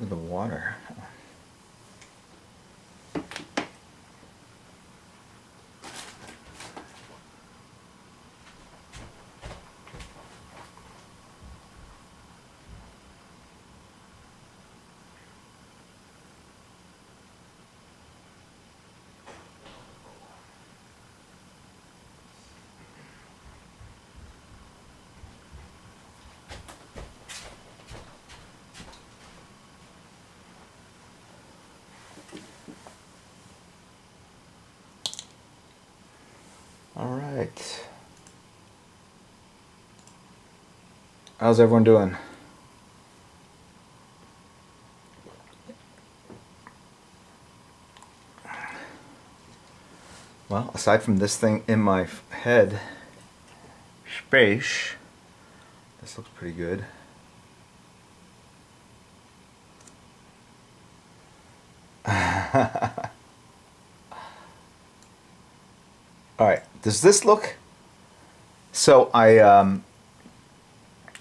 The water. All right. How's everyone doing? Well, aside from this thing in my head space, this looks pretty good. All right, does this look? So I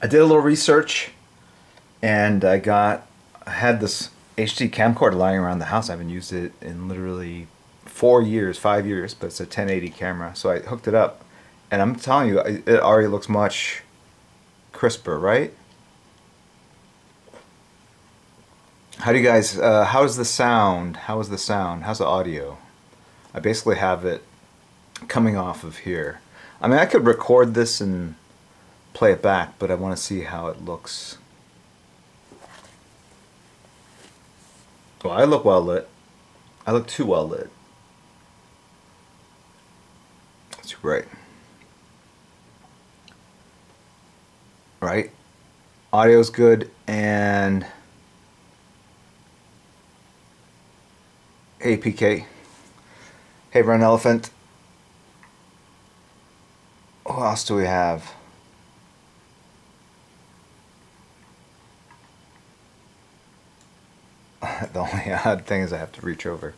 did a little research, and I had this HD camcorder lying around the house. I haven't used it in literally 4 years, 5 years, but it's a 1080 camera. So I hooked it up, and I'm telling you, it already looks much crisper, right? How do you guys? How's the sound? How is the sound? How's the audio? I basically have it coming off of here. I mean, I could record this and play it back, but I want to see how it looks. Well, I look well lit. I look too well lit. That's right. Right? Audio's good, and hey PK. Hey Run Elephant. Who else do we have? The only odd thing is I have to reach over.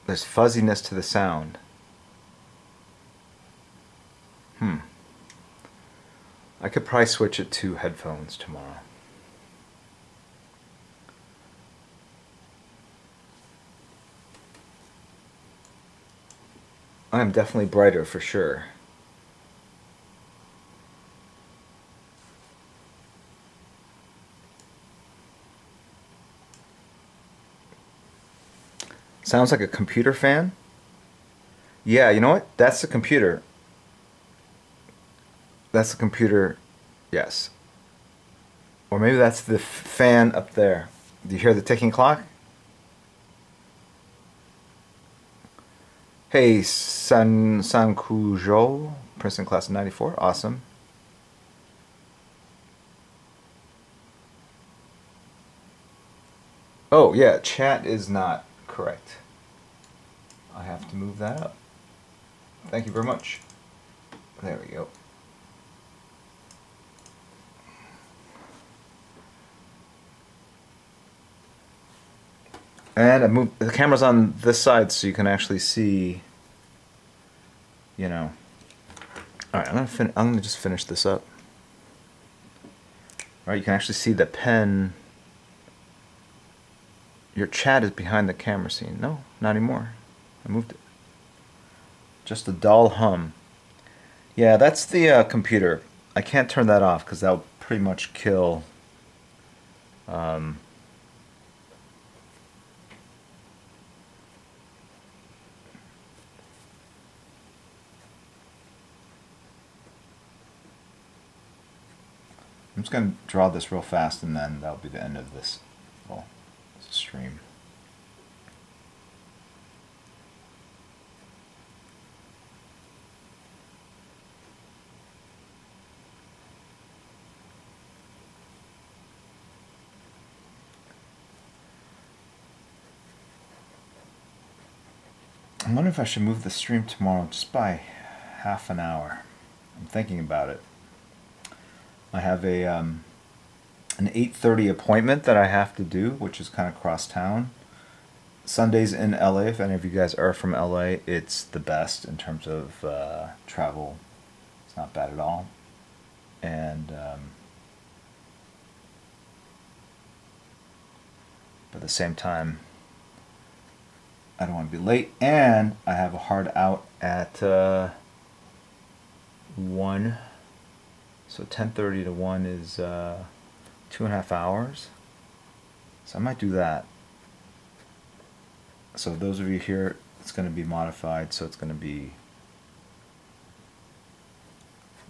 There's fuzziness to the sound. I could probably switch it to headphones tomorrow. I'm definitely brighter for sure. Sounds like a computer fan? Yeah, you know what? That's the computer. That's the computer, yes. Or maybe that's the fan up there. Do you hear the ticking clock? Hey, Sankujo, Princeton class of 94, awesome. Oh, yeah, chat is not correct. I have to move that up. Thank you very much. There we go. And I moved the camera's on this side so you can actually see, you know. All right, I'm gonna just finish this up. All right, you can actually see the pen. Your chat is behind the camera scene. No, not anymore. I moved it. Just a dull hum. Yeah, that's the computer. I can't turn that off because that'll pretty much kill. I'm just going to draw this real fast, and then that'll be the end of this little stream. I wonder if I should move the stream tomorrow just by half an hour. I'm thinking about it. I have a an 8:30 appointment that I have to do, which is kind of cross town. Sundays in LA, if any of you guys are from LA, it's the best in terms of travel. It's not bad at all. and but at the same time, I don't want to be late, and I have a hard out at 1. So 10:30 to 1 is 2.5 hours. So I might do that. So those of you here, it's going to be modified, so it's going to be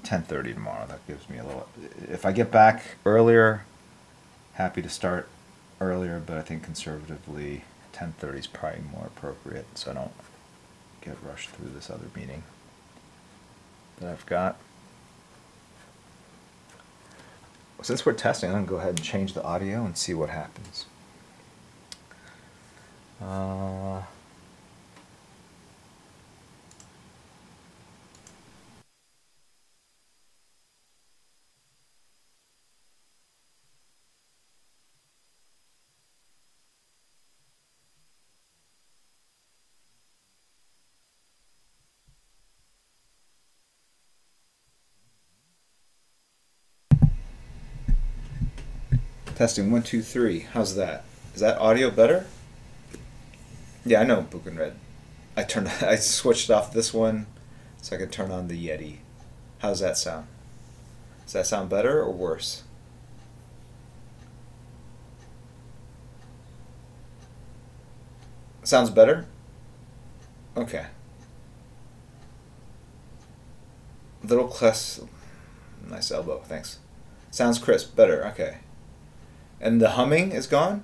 10:30 tomorrow. That gives me a little... If I get back earlier, happy to start earlier, but I think conservatively 10:30 is probably more appropriate, so I don't get rushed through this other meeting that I've got. Since we're testing, I'm going to go ahead and change the audio and see what happens. Testing 1 2 3. How's that? Is that audio better? Yeah, I know Book and Red. I switched off this one so I could turn on the Yeti. How's that sound? Does that sound better or worse? Sounds better? Okay. Little less. Nice elbow, thanks. Sounds crisp, better, okay. And the humming is gone?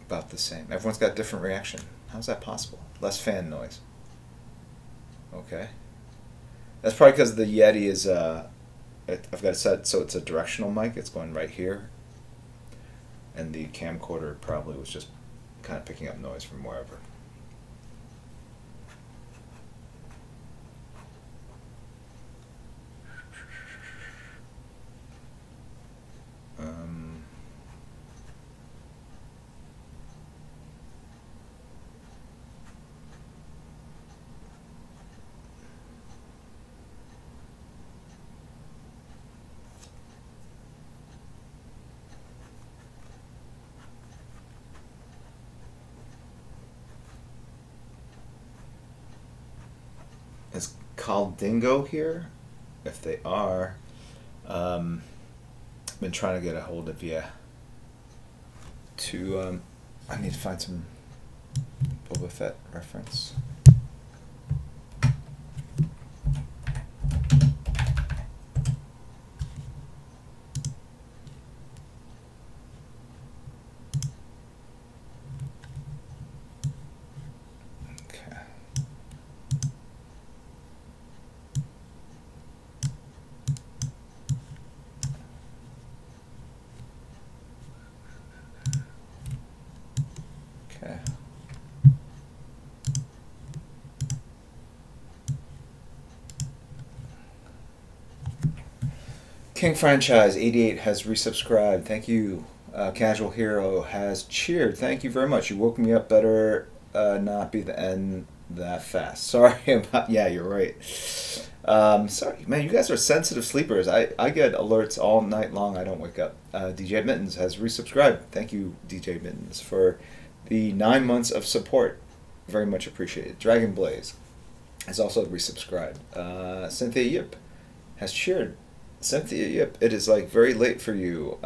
About the same. Everyone's got different reaction. How's that possible? Less fan noise. Okay. That's probably because the Yeti is, I've got it set so it's a directional mic. It's going right here. And the camcorder probably was just kind of picking up noise from wherever. Is Caldingo here? If they are, I've been trying to get a hold of you to, I need to find some Boba Fett reference. King Franchise 88 has resubscribed. Thank you. Casual Hero has cheered. Thank you very much. You woke me up. Better not be the end that fast. Sorry about... Yeah, you're right. Sorry, man. You guys are sensitive sleepers. I get alerts all night long. I don't wake up. DJ Mittens has resubscribed. Thank you, DJ Mittens, for the 9 months of support. Very much appreciated. Dragon Blaze has also resubscribed. Cynthia Yip has cheered. Cynthia, yep, it is like very late for you.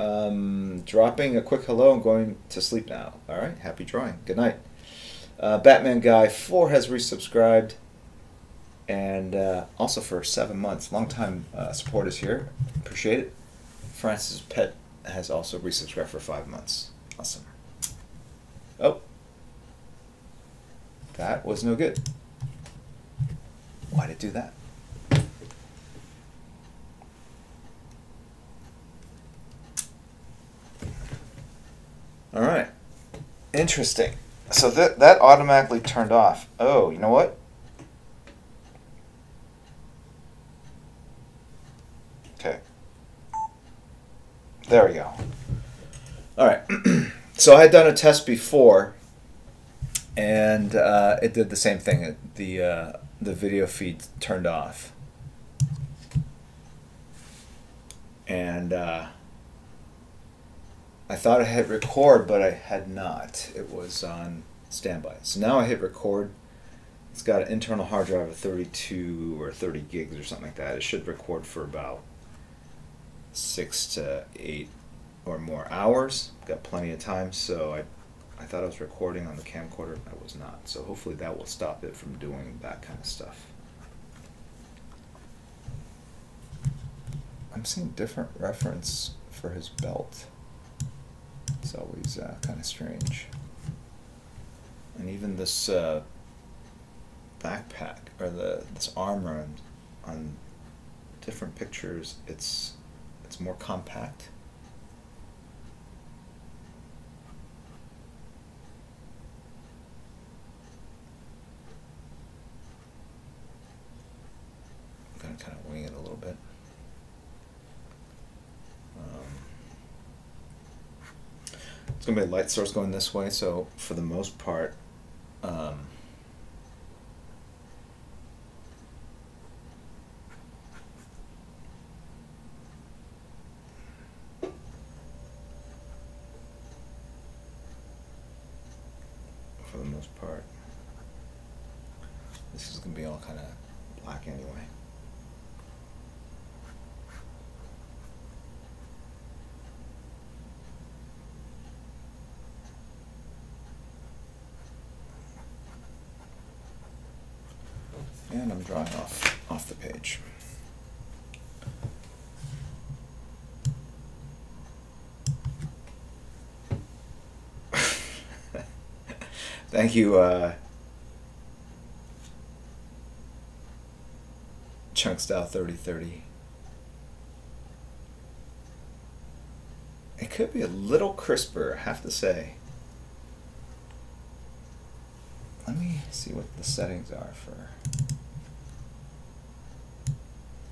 Dropping a quick hello and going to sleep now. All right, happy drawing. Good night. Batman Guy 4 has resubscribed, and also for 7 months. Long time supporters here. Appreciate it. Francis Pet has also resubscribed for 5 months. Awesome. Oh, that was no good. Why did it do that? All right, interesting. So that automatically turned off. Oh, you know what? Okay. There we go. All right. So I had done a test before, and it did the same thing. The the video feed turned off. And I thought I hit record, but I had not. It was on standby. So now I hit record. It's got an internal hard drive of 32 or 30 gigs or something like that. It should record for about 6 to 8 or more hours. Got plenty of time, so I thought I was recording on the camcorder. I was not. So hopefully that will stop it from doing that kind of stuff. I'm seeing different reference for his belt. It's always kind of strange. And even this backpack, or this armor on different pictures, it's more compact. I'm gonna kind of wing it a little bit. It's going to be a light source going this way, so for the most part, for the most part, this is going to be all kind of black anyway. And I'm drawing off the page. Thank you, Chunk Style 3030. It could be a little crisper, I have to say. Let me see what the settings are for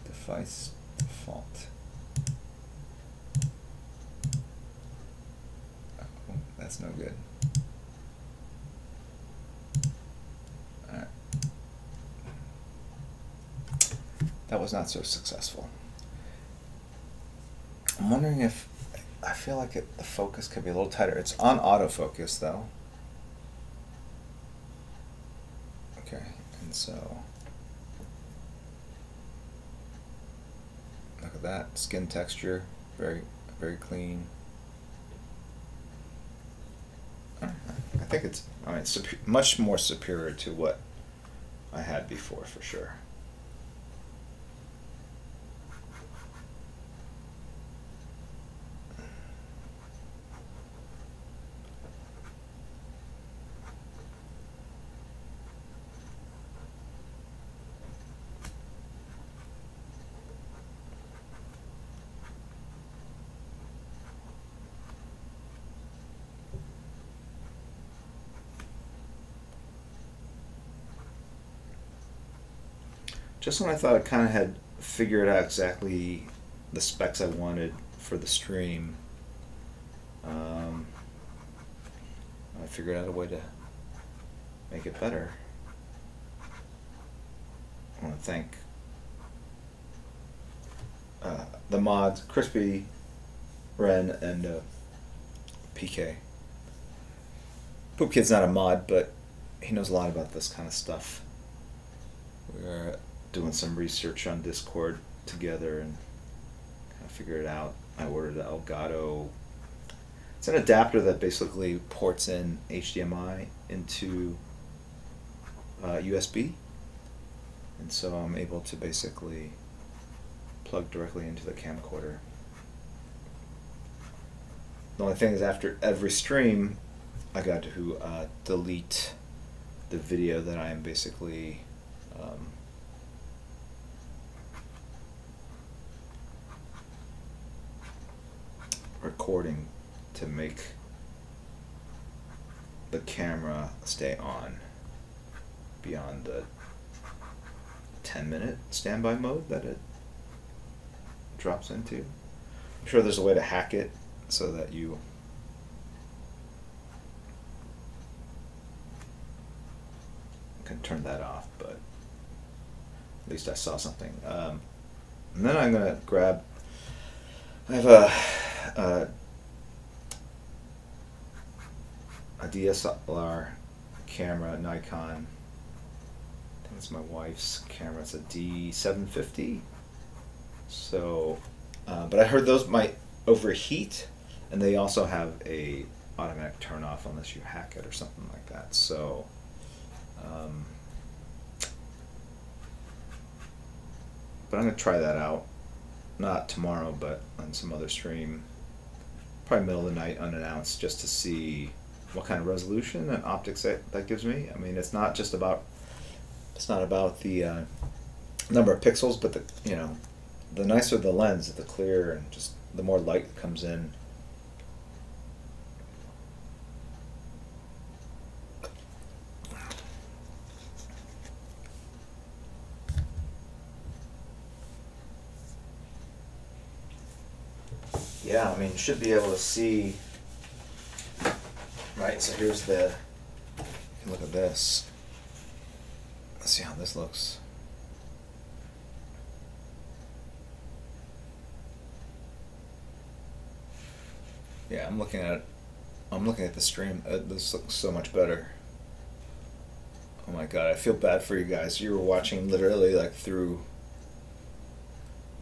device default. Oh, that's no good. Alright. That was not so successful. I'm wondering if, I feel like the focus could be a little tighter. It's on autofocus though. Okay, and so look at that skin texture, very clean. I think it's, I mean, it's much more superior to what I had before for sure. Just when I thought I kind of had figured out exactly the specs I wanted for the stream, I figured out a way to make it better. I want to thank the mods, Crispy, Ren, and PK. Poop Kid's not a mod, but he knows a lot about this kind of stuff. We're doing some research on Discord together and kind of figured it out. I ordered the Elgato. It's an adapter that basically ports in HDMI into USB, and so I'm able to basically plug directly into the camcorder. The only thing is, after every stream, I got to delete the video that I am basically recording to make the camera stay on beyond the 10-minute standby mode that it drops into. I'm sure there's a way to hack it so that you can turn that off, but At least I saw something. And then I'm gonna grab. I have a DSLR camera, Nikon. I think it's my wife's camera. It's a D750. So, but I heard those might overheat, and they also have a automatic turn off unless you hack it or something like that. So, but I'm gonna try that out. Not tomorrow, but on some other stream, probably middle of the night, unannounced, just to see what kind of resolution and optics that gives me. I mean, it's not about the number of pixels, but the nicer the lens, the clearer, and just the more light comes in. Yeah, I mean, you should be able to see, right? So here's the, look at this. Let's see how this looks. Yeah, I'm looking at the stream. This looks so much better. Oh my god, I feel bad for you guys. You were watching literally like through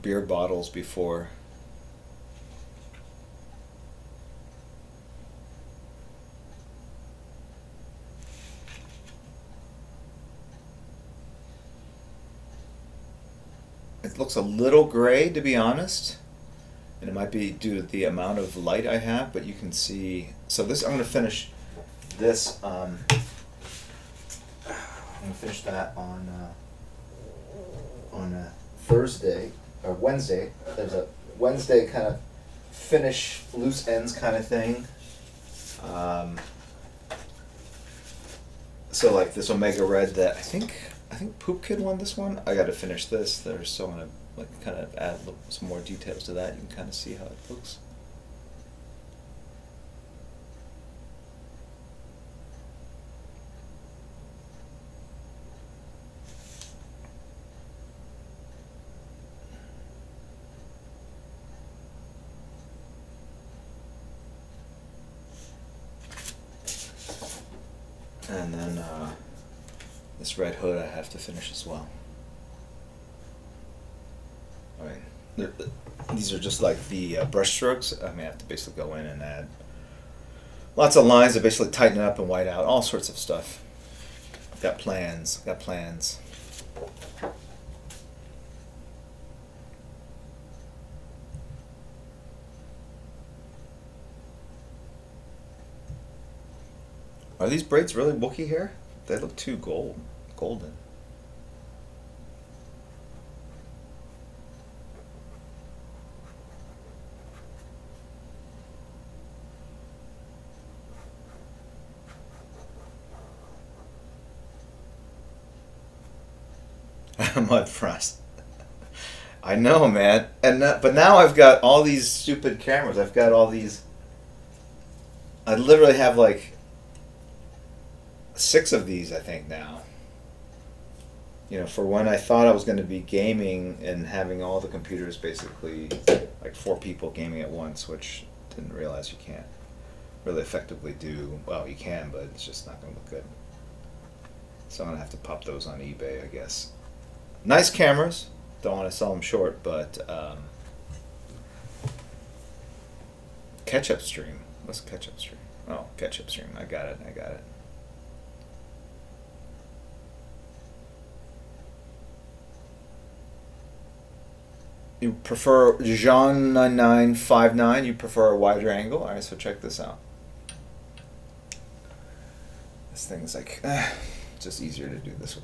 beer bottles before. It looks a little gray, to be honest, and it might be due to the amount of light I have, but you can see. So this, I'm going to finish this. I'm going to finish that on Thursday or Wednesday. There's a Wednesday kind of finish loose ends kind of thing. So like this Omega Red that I think Poop Kid won this one. I got to finish this. So I'm gonna like kind of add some more details to that. You can kind of see how it looks. And then this red hood I have to finish as well. I mean, these are just like the brush strokes. I mean, I have to basically go in and add lots of lines to basically tighten it up and white out, all sorts of stuff. Got plans. Are these braids really Wookiee hair? They look too golden. Mud frost. I know, man. And but now I've got all these stupid cameras. I've got all these. I literally have like 6 of these, I think, now. You know, for when I thought I was going to be gaming and having all the computers basically like 4 people gaming at once, which didn't realize you can't really effectively do. Well, you can, but it's just not going to look good. So I'm going to have to pop those on eBay, I guess. Nice cameras. Don't want to sell them short, but Ketchup Stream. What's Ketchup Stream? Oh, Ketchup Stream. I got it. You prefer Jean9959, you prefer a wider angle? Alright, so check this out. This thing is like, just easier to do this way.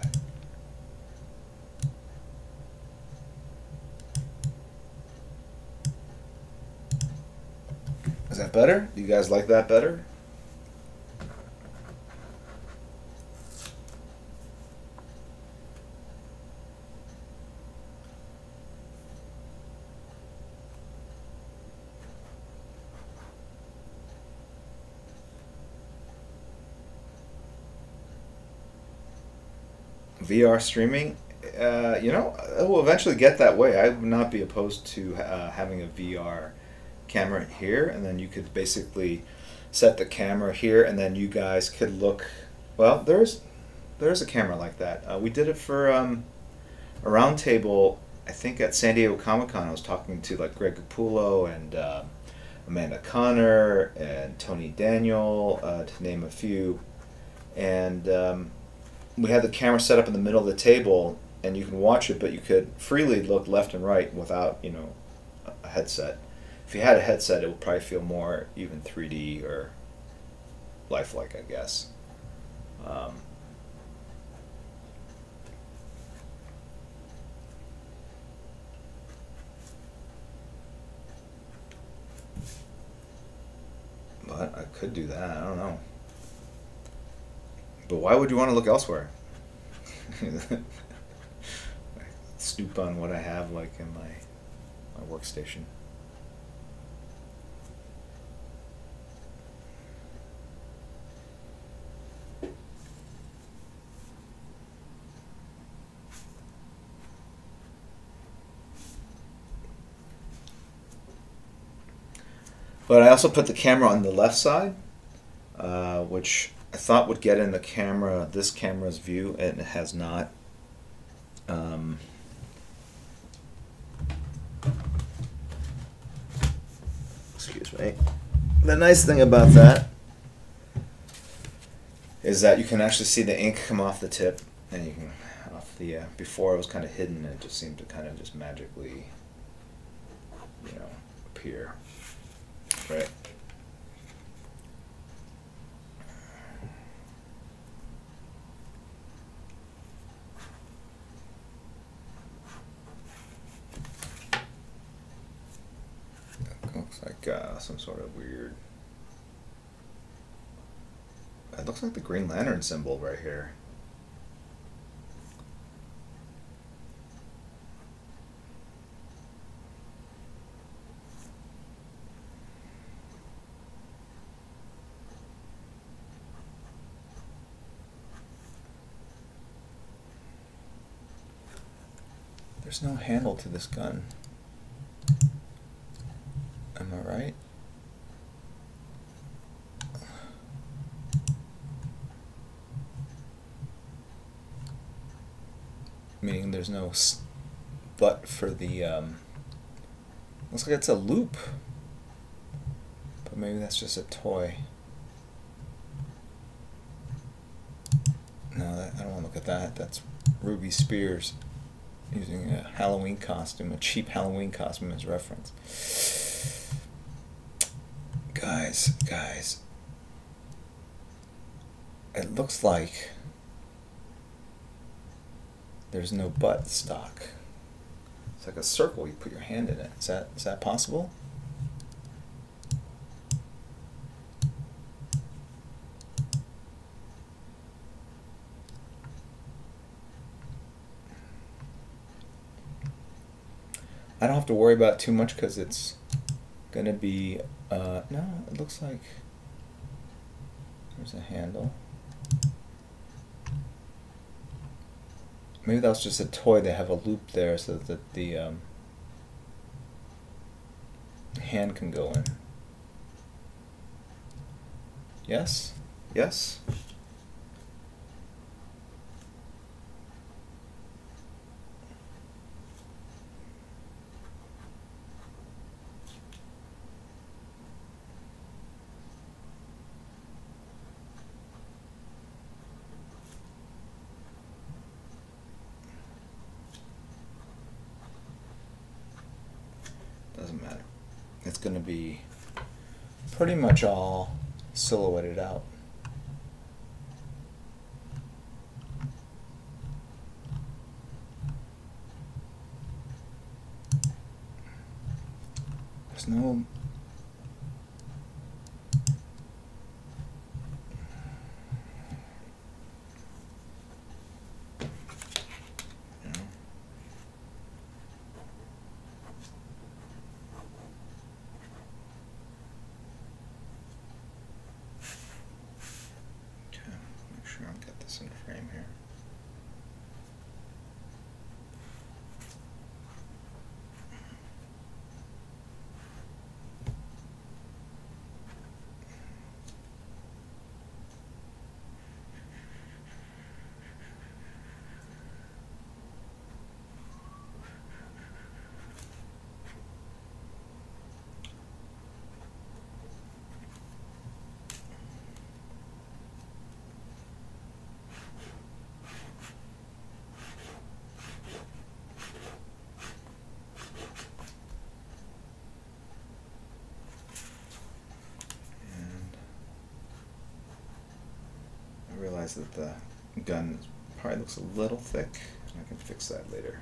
Is that better? Do you guys like that better? VR streaming, You know, it will eventually get that way. I would not be opposed to having a VR camera here, and then you could basically set the camera here, and then you guys could look. Well, there's a camera like that. We did it for a round table. I think at San Diego Comic-Con, I was talking to like Greg Capullo and Amanda Connor and Tony Daniel, to name a few, and we had the camera set up in the middle of the table, and you can watch it, but you could freely look left and right without, you know, a headset. If you had a headset, it would probably feel more even 3D or lifelike, I guess. But I could do that. I don't know. But why would you want to look elsewhere? Snoop on what I have, like in my workstation. But I also put the camera on the left side, which I thought would get in the camera, this camera's view, and it has not. Excuse me. The nice thing about that is that you can actually see the ink come off the tip, and you can off the. Before it was kind of hidden, and it just seemed to kind of just magically, you know, appear. Right. Looks like some sort of weird. It looks like the Green Lantern symbol right here. There's no handle to this gun. Am I right? Meaning there's no butt for the, looks like it's a loop. But maybe that's just a toy. No, I don't want to look at that. That's Ruby Spears using a Halloween costume, a cheap Halloween costume as reference. Guys, it looks like there's no butt stock. It's like a circle, you put your hand in it. Is that possible? I don't have to worry about it too much because it's gonna be, no, it looks like there's a handle. Maybe that was just a toy. They have a loop there so that the hand can go in. Yes? Yes? Doesn't matter. It's going to be pretty much all silhouetted out. There's no... I'll get this in frame here. realize that the gun probably looks a little thick. I can fix that later.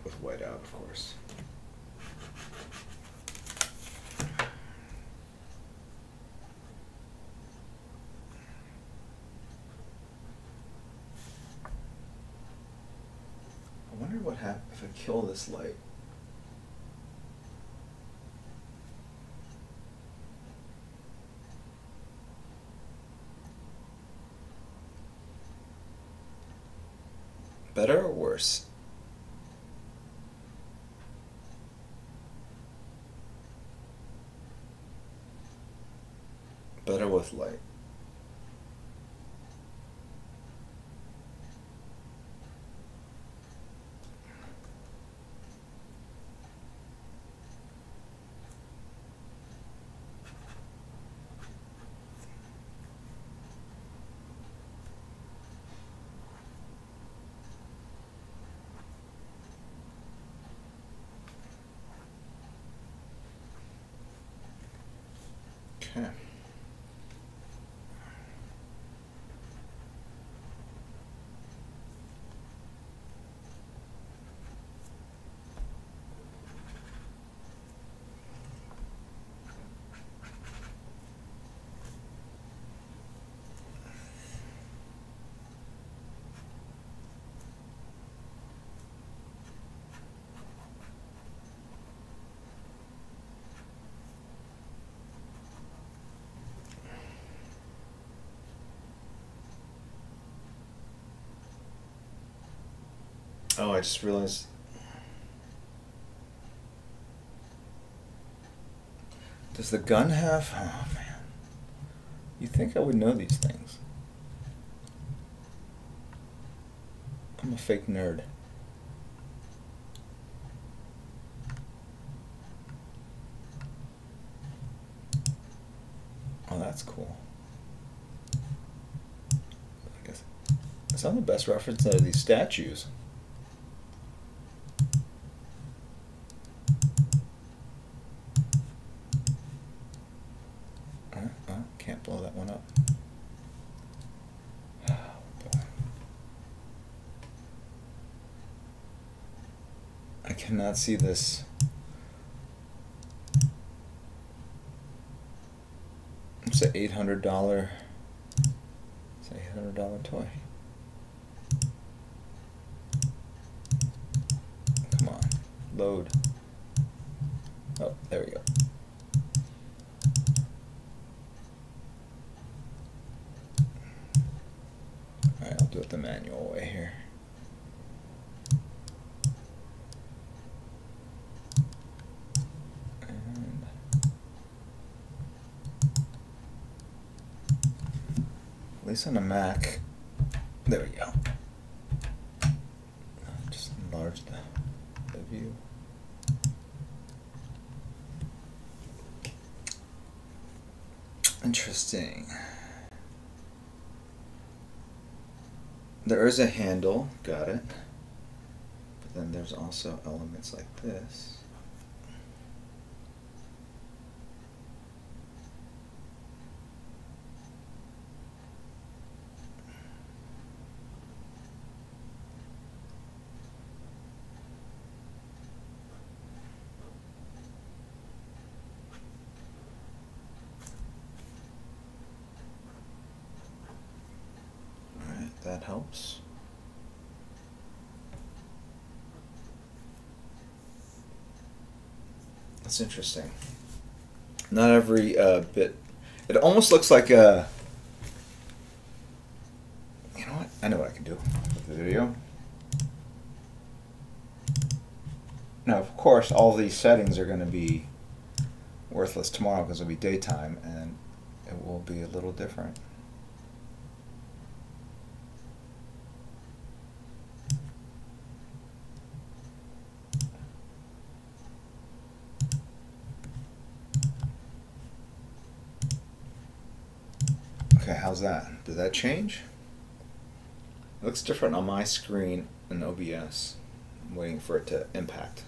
With white out, of course. I wonder what happens if I kill this light. Better or worse? Better with light. Okay. Oh, I just realized. Does the gun have? Oh man. You'd think I would know these things. I'm a fake nerd. Oh, that's cool. I guess some of the best references are these statues. Can't blow that one up. Oh, boy. I cannot see this. It's an $800. It's an $800 toy. Come on, load. Oh, there we go. Alright, I'll do it the manual way here. And at least on a Mac, there we go. Just enlarge the view. Interesting. There is a handle, got it. But then there's also elements like this. That helps. That's interesting. Not every bit. It almost looks like a. You know what? I know what I can do with the video. Now, of course, all these settings are going to be worthless tomorrow because it'll be daytime and it will be a little different. Okay, how's that? Did that change? It looks different on my screen in OBS. I'm waiting for it to impact.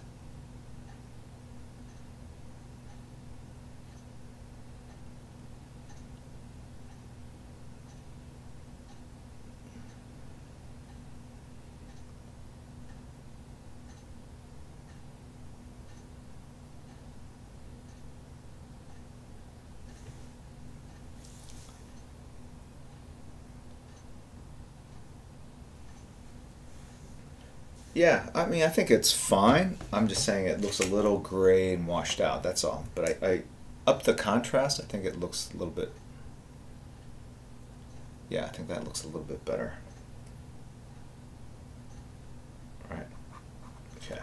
Yeah, I mean, I think it's fine. I'm just saying it looks a little gray and washed out. That's all. But I up the contrast. I think it looks a little bit. Yeah, I think that looks a little bit better. Right. Okay.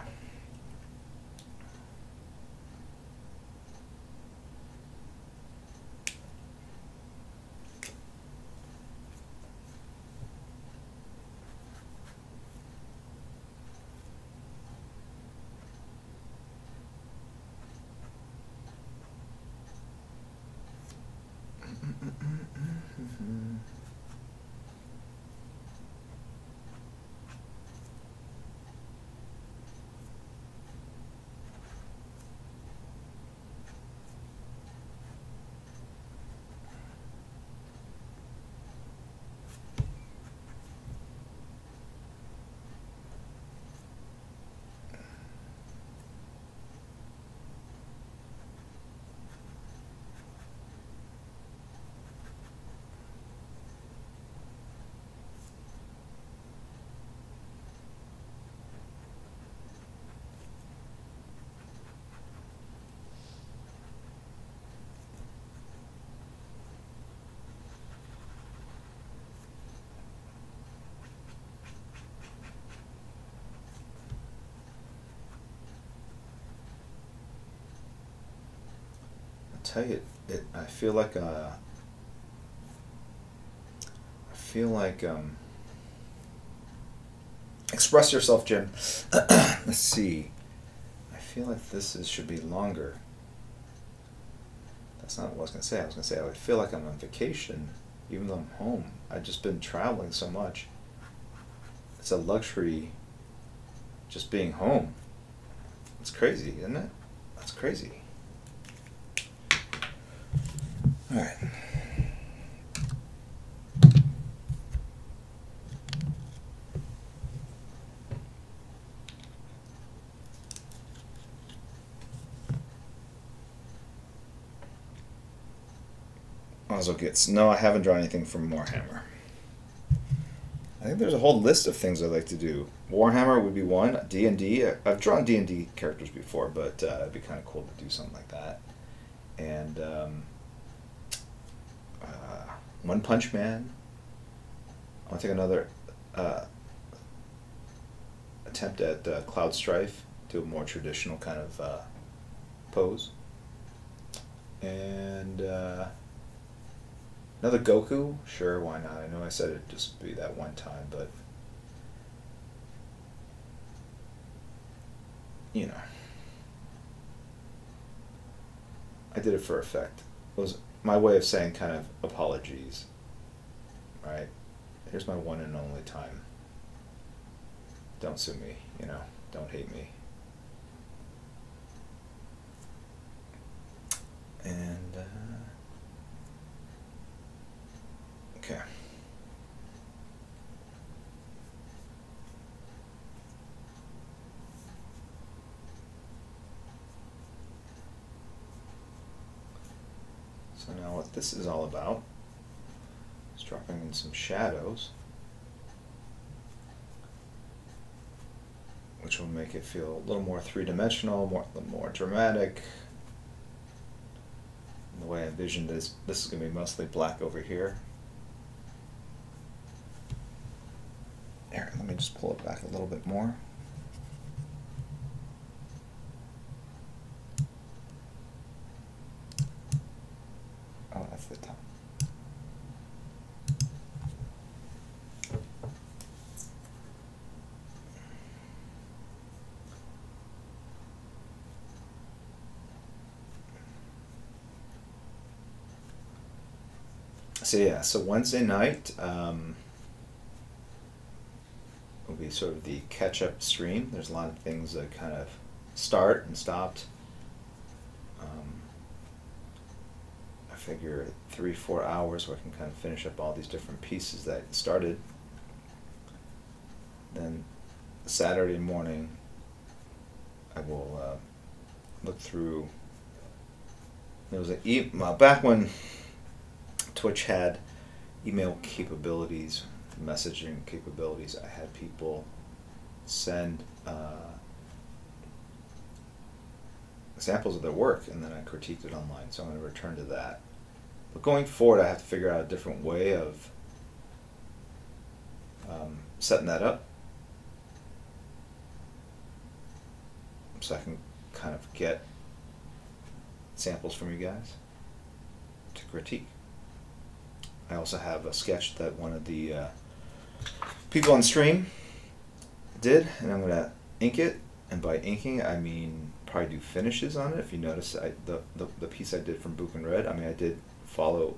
Tell you, I feel like express yourself, Jim. Let's see. I feel like should be longer. That's not what I was gonna say. I was gonna say I would feel like I'm on vacation, even though I'm home. I've just been traveling so much. It's a luxury. Just being home. It's crazy, isn't it? That's crazy. All right. Also gets no. I haven't drawn anything from Warhammer. I think there's a whole list of things I'd like to do. Warhammer would be one. D&D. I've drawn D&D characters before, but it'd be kind of cool to do something like that. And One Punch Man. I'll take another attempt at Cloud Strife. Do a more traditional kind of pose. And another Goku? Sure, why not? I know I said it'd just be that one time, but you know. I did it for effect. It was my way of saying kind of apologies. Right? Here's my one and only time. Don't sue me, you know. Don't hate me. And okay. So now what this is all about is dropping in some shadows, which will make it feel a little more three-dimensional, a little more dramatic. The way I envisioned this is going to be mostly black over here. Here, let me just pull it back a little bit more. Oh, that's the top. So yeah, so Wednesday night will be sort of the catch-up stream. There's a lot of things that kind of start and stopped. I figure 3-4 hours where I can kind of finish up all these different pieces that started. Then Saturday morning I will look through. There was back when Twitch had email capabilities, messaging capabilities, I had people send samples of their work, and then I critiqued it online, so I'm going to return to that. But going forward, I have to figure out a different way of setting that up so I can kind of get samples from you guys to critique. I also have a sketch that one of the people on stream did, and I'm going to ink it, and by inking I mean probably do finishes on it. If you notice, the piece I did from Book and Red, I mean, I did follow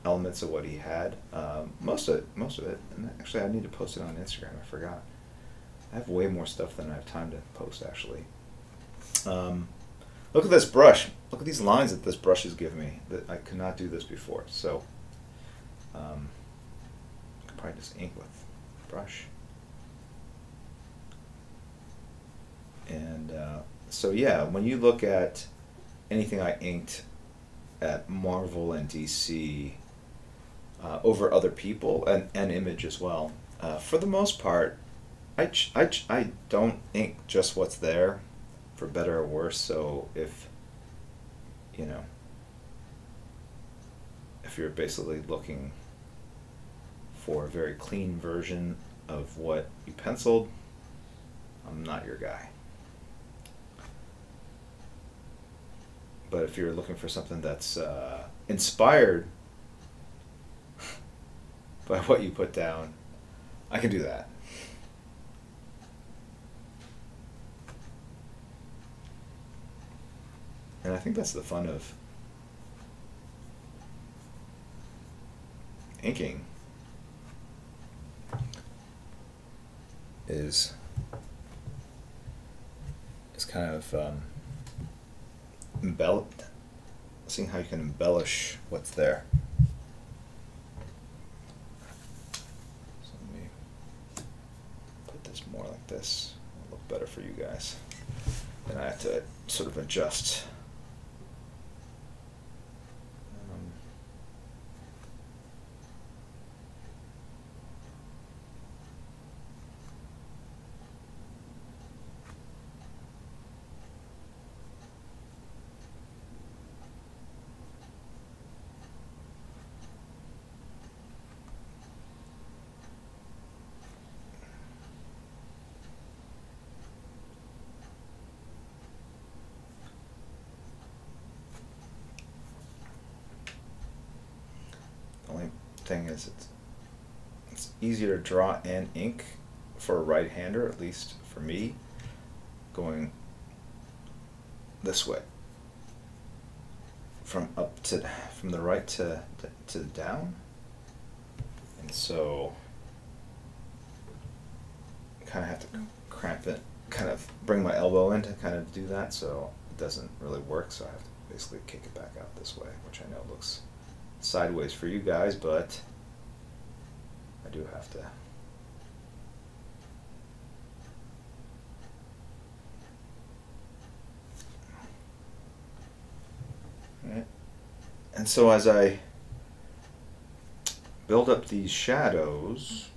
elements of what he had, most of it, and actually I need to post it on Instagram, I forgot. I have way more stuff than I have time to post, actually. Look at this brush. Look at these lines that this brush has given me. That I could not do this before. So I could probably just ink with brush. And so yeah, when you look at anything I inked at Marvel and DC over other people and Image as well, for the most part, I don't ink just what's there, for better or worse. So if if you're basically looking for a very clean version of what you penciled, I'm not your guy. But if you're looking for something that's inspired by what you put down, I can do that. And I think that's the fun of inking, is kind of seeing how you can embellish what's there. So let me put this more like this. It'll look better for you guys. Then I have to sort of adjust. Thing is, it's easier to draw and ink for a right-hander, at least for me, going this way, from the right to the down, and so I kind of have to cramp it, kind of bring my elbow in to kind of do that, so it doesn't really work. So I have to basically kick it back out this way, which I know looks sideways for you guys, but I do have to. Right. And so as I build up these shadows,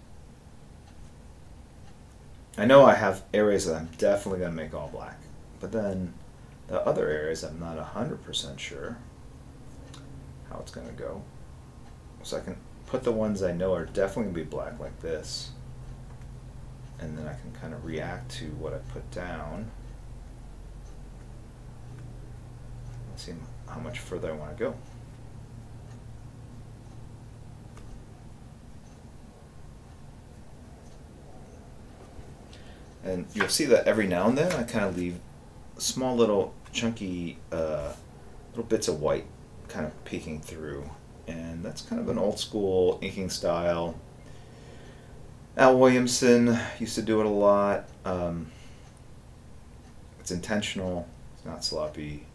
I know I have areas that I'm definitely going to make all black, but then the other areas I'm not 100% sure how it's going to go. So I can put the ones I know are definitely going to be black, like this, and then I can kind of react to what I put down. Let's see how much further I want to go. And you'll see that every now and then I kind of leave small little chunky little bits of white kind of peeking through, and that's kind of an old school inking style. Al Williamson used to do it a lot. It's intentional, it's not sloppy.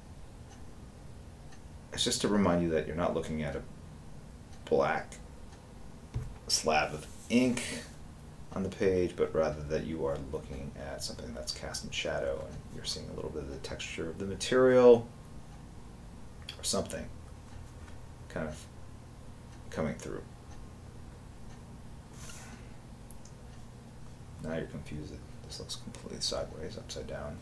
It's just to remind you that you're not looking at a black slab of ink on the page, but rather that you are looking at something that's cast in shadow, and you're seeing a little bit of the texture of the material or something kind of coming through. Now you're confused. This looks completely sideways, upside down.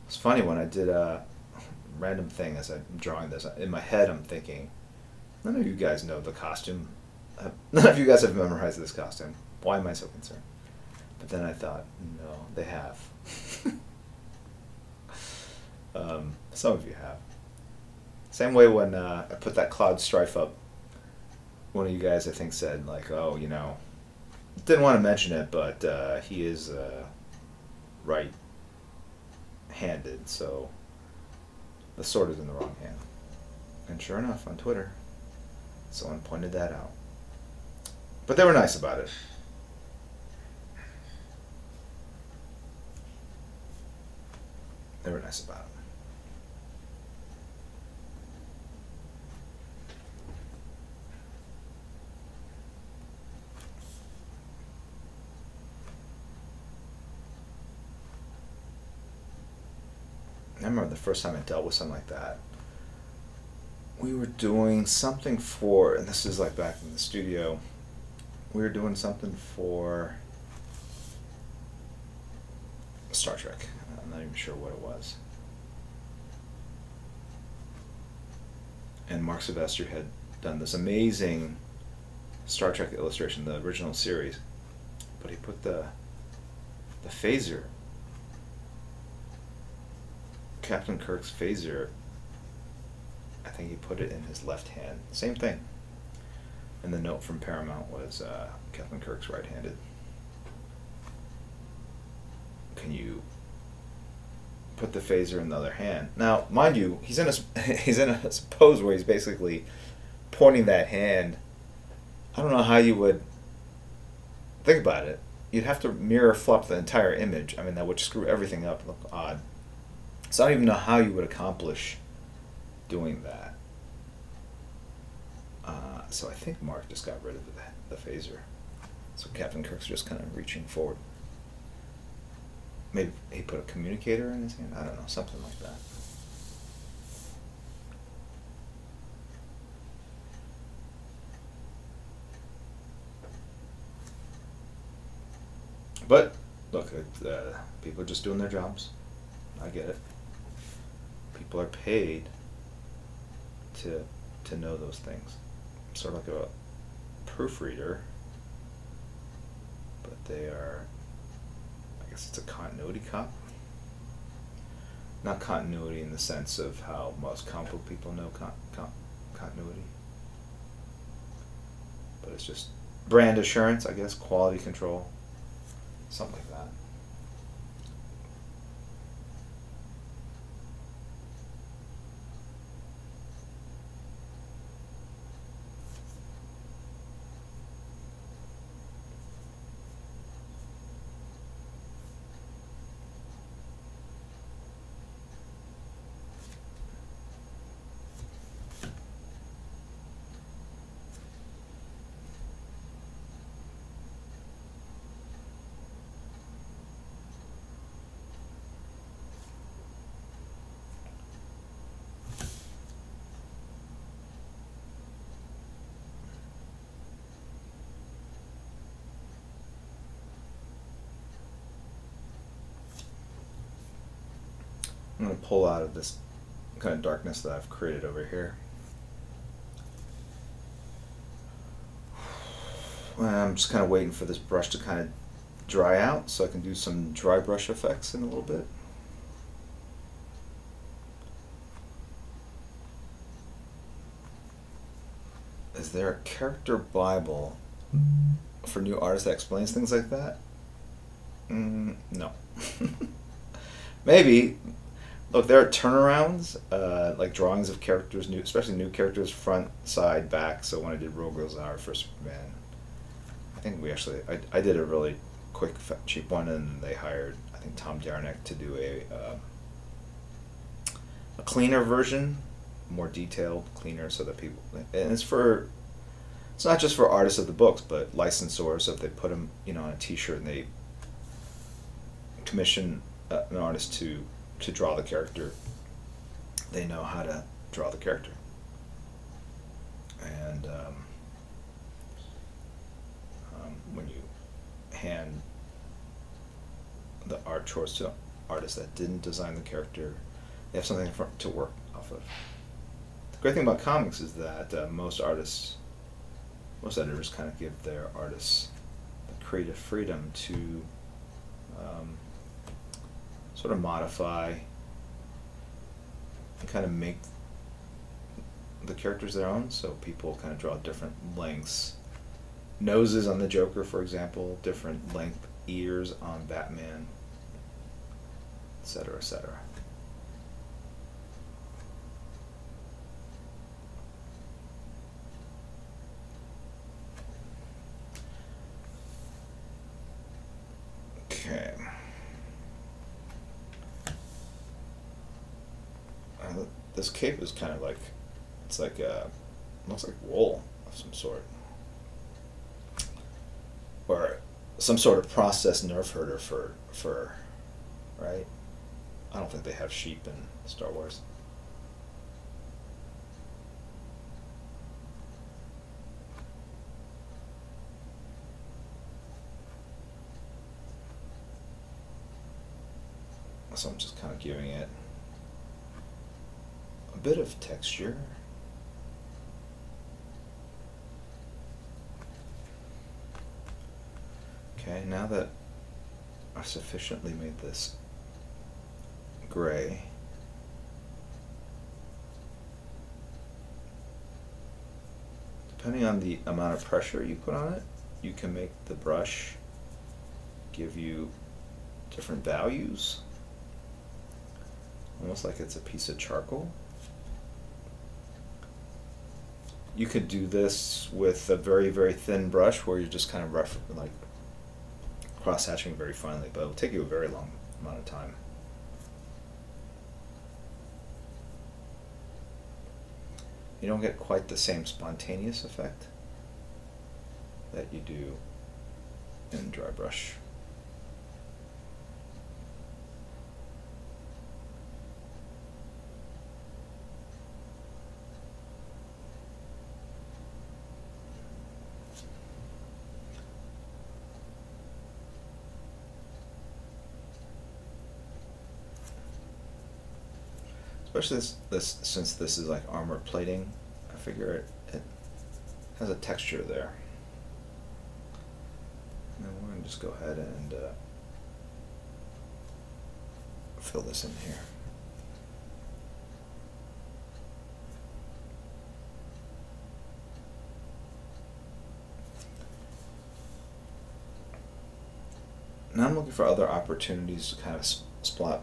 It's funny when I did a random thing as I'm drawing this. In my head, I'm thinking, none of you guys know the costume. None of you guys have memorized this costume. Why am I so concerned? But then I thought, no, they have. Some of you have. Same way when I put that cloud strife up, one of you guys I think said like, oh, you know, didn't want to mention it, but he is right-handed, so the sword is in the wrong hand. And sure enough, on Twitter, someone pointed that out. But they were nice about it. They were nice about it. I remember the first time I dealt with something like that. We were doing something for, and this is like back in the studio, we were doing something for Star Trek. I'm not even sure what it was. And Mark Sylvester had done this amazing Star Trek illustration, the original series, but he put the phaser, Captain Kirk's phaser, I think he put it in his left hand. Same thing. And the note from Paramount was Captain Kirk's right-handed. Can you put the phaser in the other hand? Now, mind you, he's in a pose where he's basically pointing that hand. I don't know how you would think about it. You'd have to mirror flop the entire image. I mean, that would screw everything up and look odd. So I don't even know how you would accomplish doing that. So I think Mark just got rid of the phaser. So Captain Kirk's just kind of reaching forward. Maybe he put a communicator in his hand? I don't know, something like that. But, look, people are just doing their jobs. I get it. People are paid to know those things. Sort of like a proofreader, but they are, I guess it's a continuity cop. Not continuity in the sense of how most comic book people know continuity, but it's just brand assurance, I guess, quality control, something like that. I'm going to pull out of this kind of darkness that I've created over here. I'm just kind of waiting for this brush to kind of dry out so I can do some dry brush effects in a little bit. Is there a character Bible for new artists that explains things like that? No. Maybe. Look, there are turnarounds, like drawings of characters, especially new characters, front, side, back. So when I did Rogue Rosar for Superman, I think I did a really quick, cheap one, and they hired, I think, Tom Darnick to do a cleaner version, more detailed, cleaner, so that people, and it's not just for artists of the books, but licensors. So if they put them, on a T-shirt and they commission an artist to draw the character, they know how to draw the character. And when you hand the art chores to artists that didn't design the character, they have something to work off of. The great thing about comics is that most editors kind of give their artists the creative freedom to sort of modify and kind of make the characters their own, so people kind of draw different lengths. Noses on the Joker, for example, different length ears on Batman, etc., etc. Okay. This cape is kind of like, it's like looks like wool of some sort, or some sort of processed nerf herder for fur, right? I don't think they have sheep in Star Wars. So I'm just kind of giving it a bit of texture. Okay, now that I've sufficiently made this gray, depending on the amount of pressure you put on it, you can make the brush give you different values, almost like it's a piece of charcoal. You could do this with a very, very thin brush where you're just kind of like cross-hatching very finely, but it'll take you a very long amount of time. You don't get quite the same spontaneous effect that you do in dry brush. Especially since this is like armor plating, I figure it has a texture there. And we're going to just go ahead and fill this in here. Now I'm looking for other opportunities to kind of spot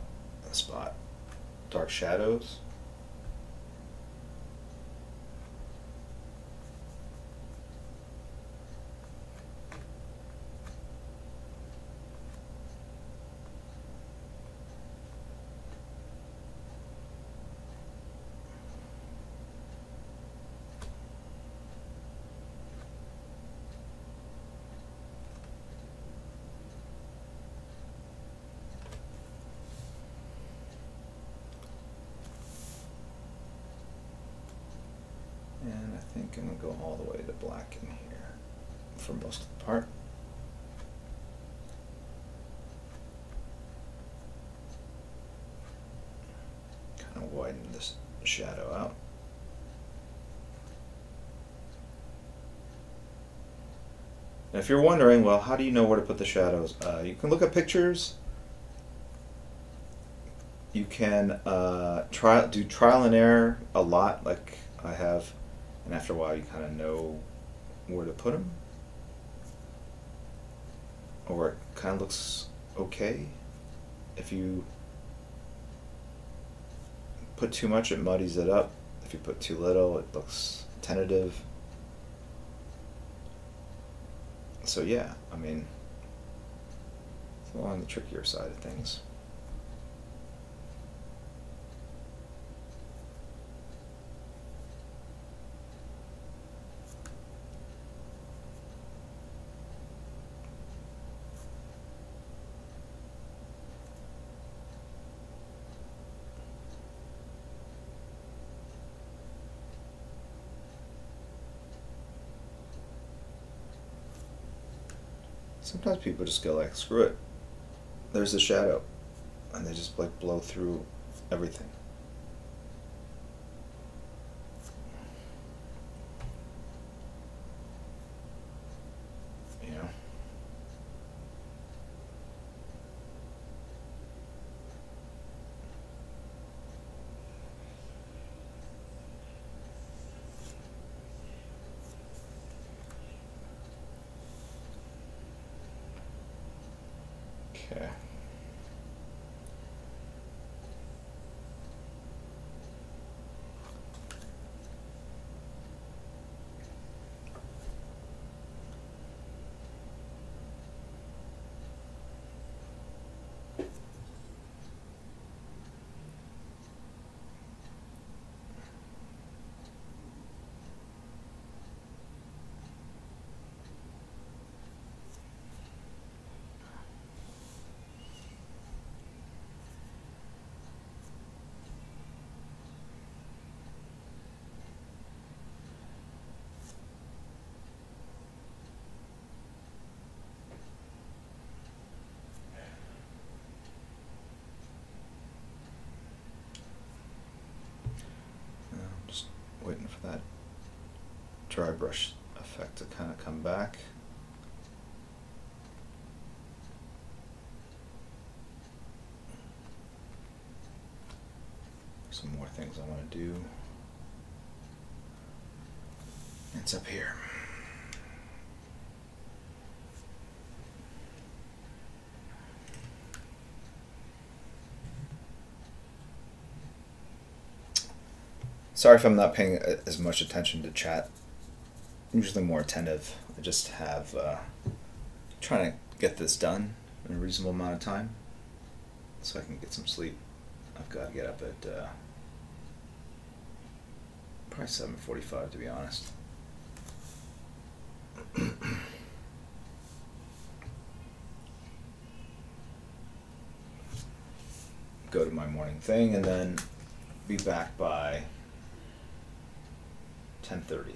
dark shadows. And I think I'm going to go all the way to black in here for most of the part. Kind of widen this shadow out. And if you're wondering, well, how do you know where to put the shadows? You can look at pictures. You can do trial and error a lot, like I have. And after a while, you kind of know where to put them, or it kind of looks okay. If you put too much, it muddies it up. If you put too little, it looks tentative. So yeah, I mean, it's a little on the trickier side of things. Sometimes people just go like, screw it. There's the shadow. And they just like blow through everything. You know? Okay. Just waiting for that dry brush effect to kind of come back. Some more things I want to do. It's up here. Sorry if I'm not paying as much attention to chat. I'm usually more attentive. I just have trying to get this done in a reasonable amount of time so I can get some sleep. I've got to get up at probably 7:45 to be honest. Go to my morning thing and then be back by 10:30.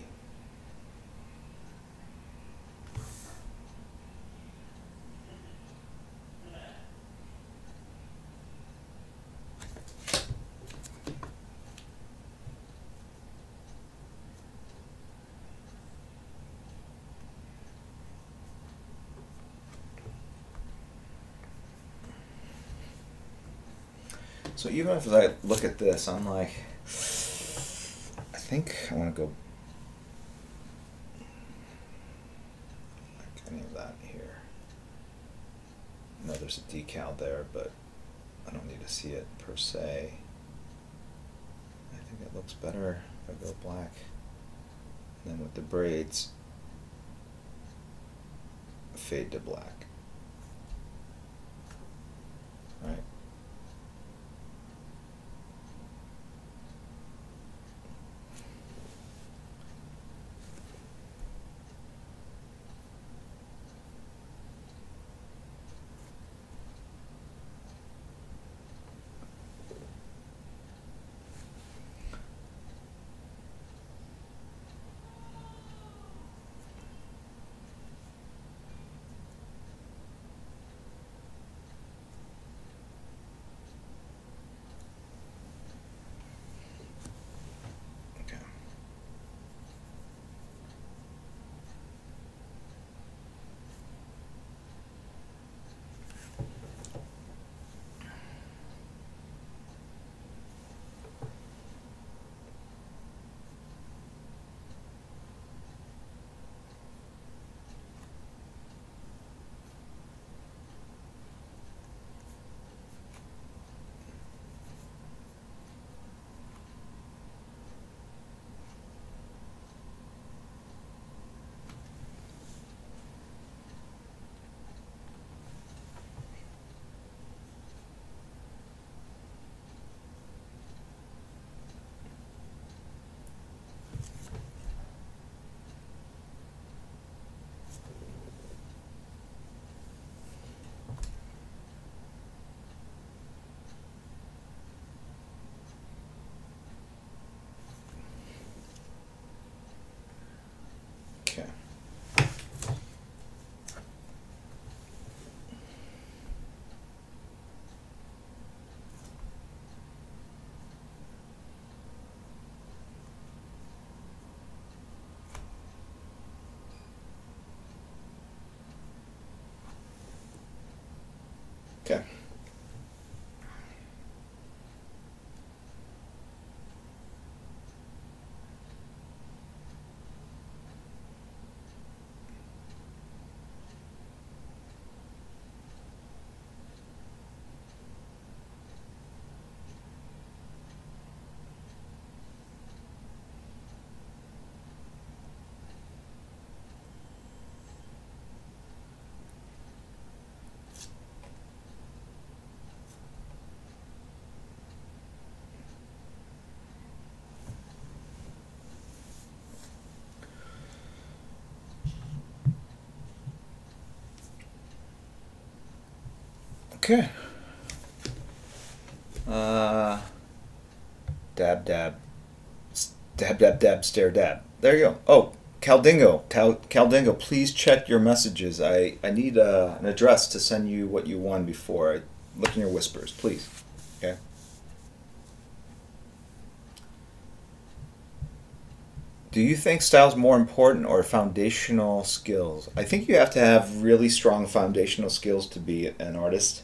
So even if I look at this, I'm like, I think I want to go like any of that here. I know there's a decal there, but I don't need to see it per se. I think it looks better if I go black. And then with the braids, fade to black. Right? Okay. Okay. Dab, dab. Dab, dab, dab, stare, dab. There you go. Oh, Caldingo, please check your messages. I need an address to send you what you won before. Look in your whispers, please. Okay? Do you think style's more important or foundational skills? I think you have to have really strong foundational skills to be an artist.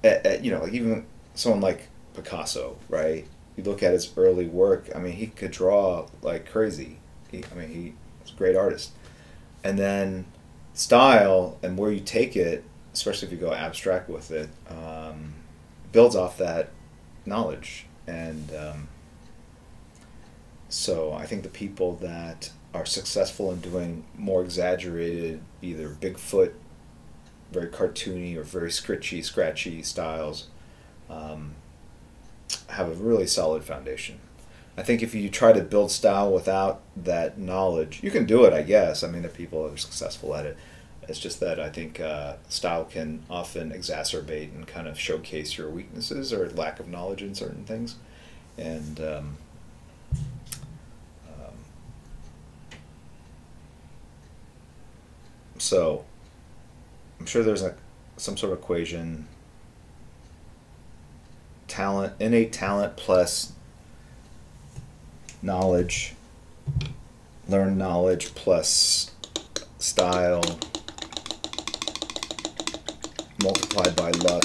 You know, like even someone like Picasso, right? You look at his early work. I mean, he could draw like crazy. He was a great artist. And then style and where you take it, especially if you go abstract with it, builds off that knowledge. And so I think the people that are successful in doing more exaggerated, either Bigfoot, very cartoony or very scratchy styles, have a really solid foundation. I think if you try to build style without that knowledge, you can do it, I guess. I mean, there are people that are successful at it. It's just that I think style can often exacerbate and kind of showcase your weaknesses or lack of knowledge in certain things. And so I'm sure there's some sort of equation. Talent, innate talent plus knowledge, learned knowledge plus style multiplied by luck,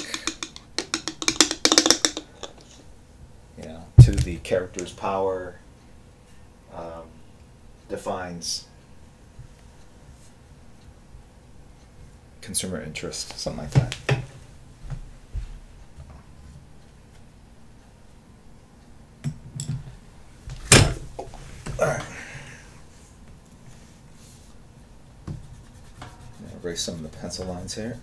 to the character's power, defines consumer interest, something like that. All right. Erase some of the pencil lines here,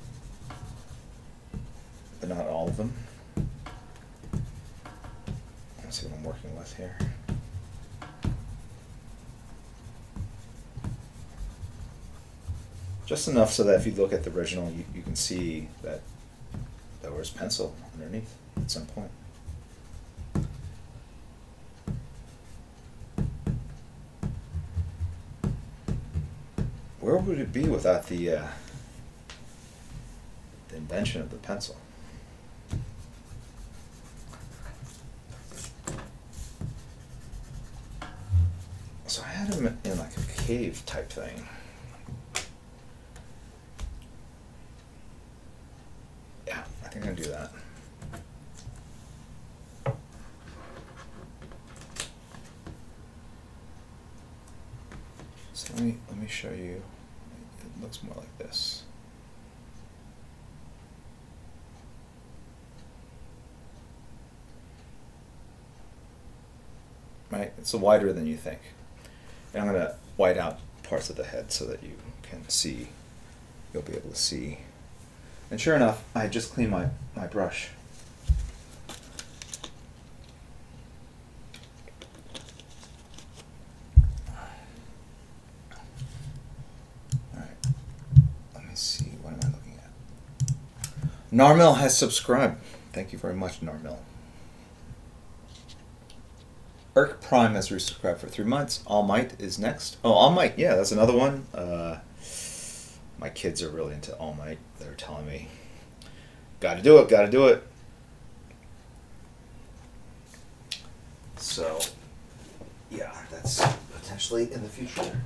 but not all of them. Let's see what I'm working with here. Just enough so that if you look at the original, you can see that there was pencil underneath at some point. Where would it be without the invention of the pencil? So I had him in like a cave type thing. Yeah, I think I can do that. So let me show you. It looks more like this. Right? It's wider than you think. And I'm going to white out parts of the head so that you can see. You'll be able to see. And sure enough, I just cleaned my brush. Narmil has subscribed. Thank you very much, Narmil. Irk Prime has resubscribed for 3 months. All Might is next. Oh, All Might, yeah, that's another one. My kids are really into All Might. They're telling me, gotta do it, gotta do it. So, yeah, that's potentially in the future.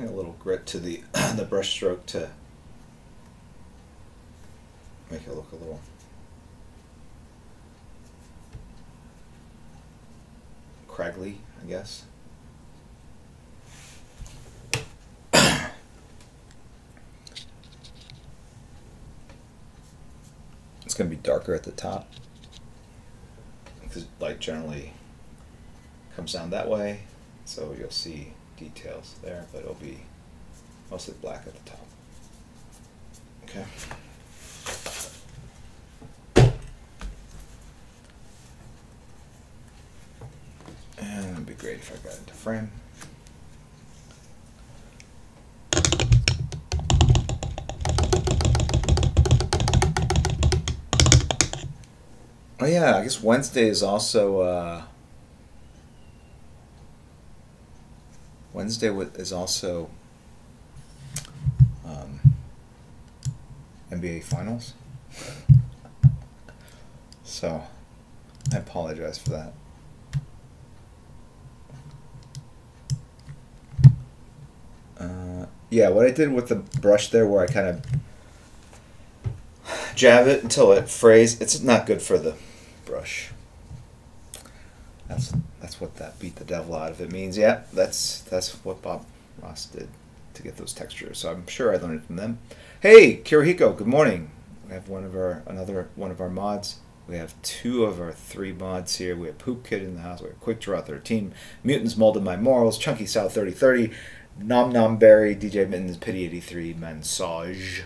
Applying a little grit to the the brush stroke to make it look a little craggly, I guess. It's going to be darker at the top because light generally comes down that way, so you'll see details there, but it'll be mostly black at the top. Okay. And it'd be great if I got into frame. Oh yeah, I guess Wednesday is also NBA Finals. So I apologize for that. Yeah, what I did with the brush there, where I kind of jab it until it frays, it's not good for the brush. That's what that beat the devil out of it means. Yeah, that's what Bob Ross did to get those textures. So I'm sure I learned it from them. Hey, Kirihiko, good morning. We have another one of our mods. We have 2 of our 3 mods here. We have Poop Kid in the house. We have Quick Draw 13, Mutants Molded My Morals, Chunky South 3030, Nom Nom Berry, DJ Mittens, Pity 83, Mansage.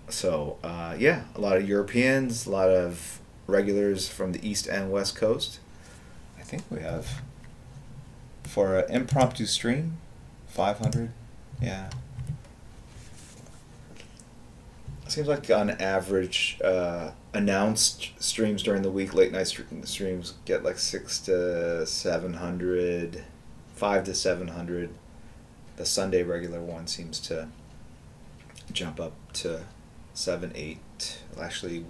So yeah, a lot of Europeans, a lot of regulars from the East and West Coast. I think we have, for an impromptu stream, 500. Yeah. Seems like on average, announced streams during the week, late night streams get like 600 to 700, 500 to 700. The Sunday regular one seems to jump up to 7, 8. Actually,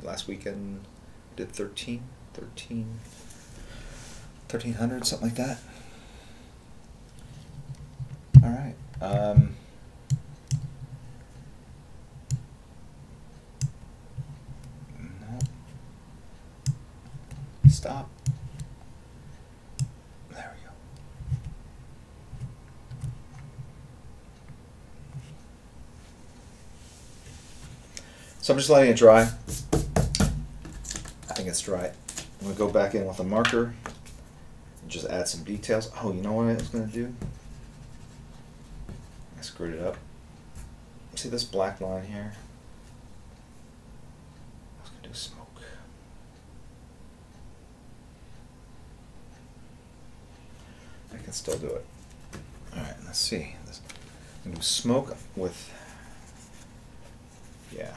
last weekend did 1,300, something like that. All right. No. Stop. There we go. So I'm just letting it dry. I think it's dry. I'm going to go back in with a marker and just add some details. Oh, you know what I was going to do? I screwed it up. See this black line here? I was going to do smoke. I can still do it. Alright, let's see. I'm going to do smoke with... Yeah.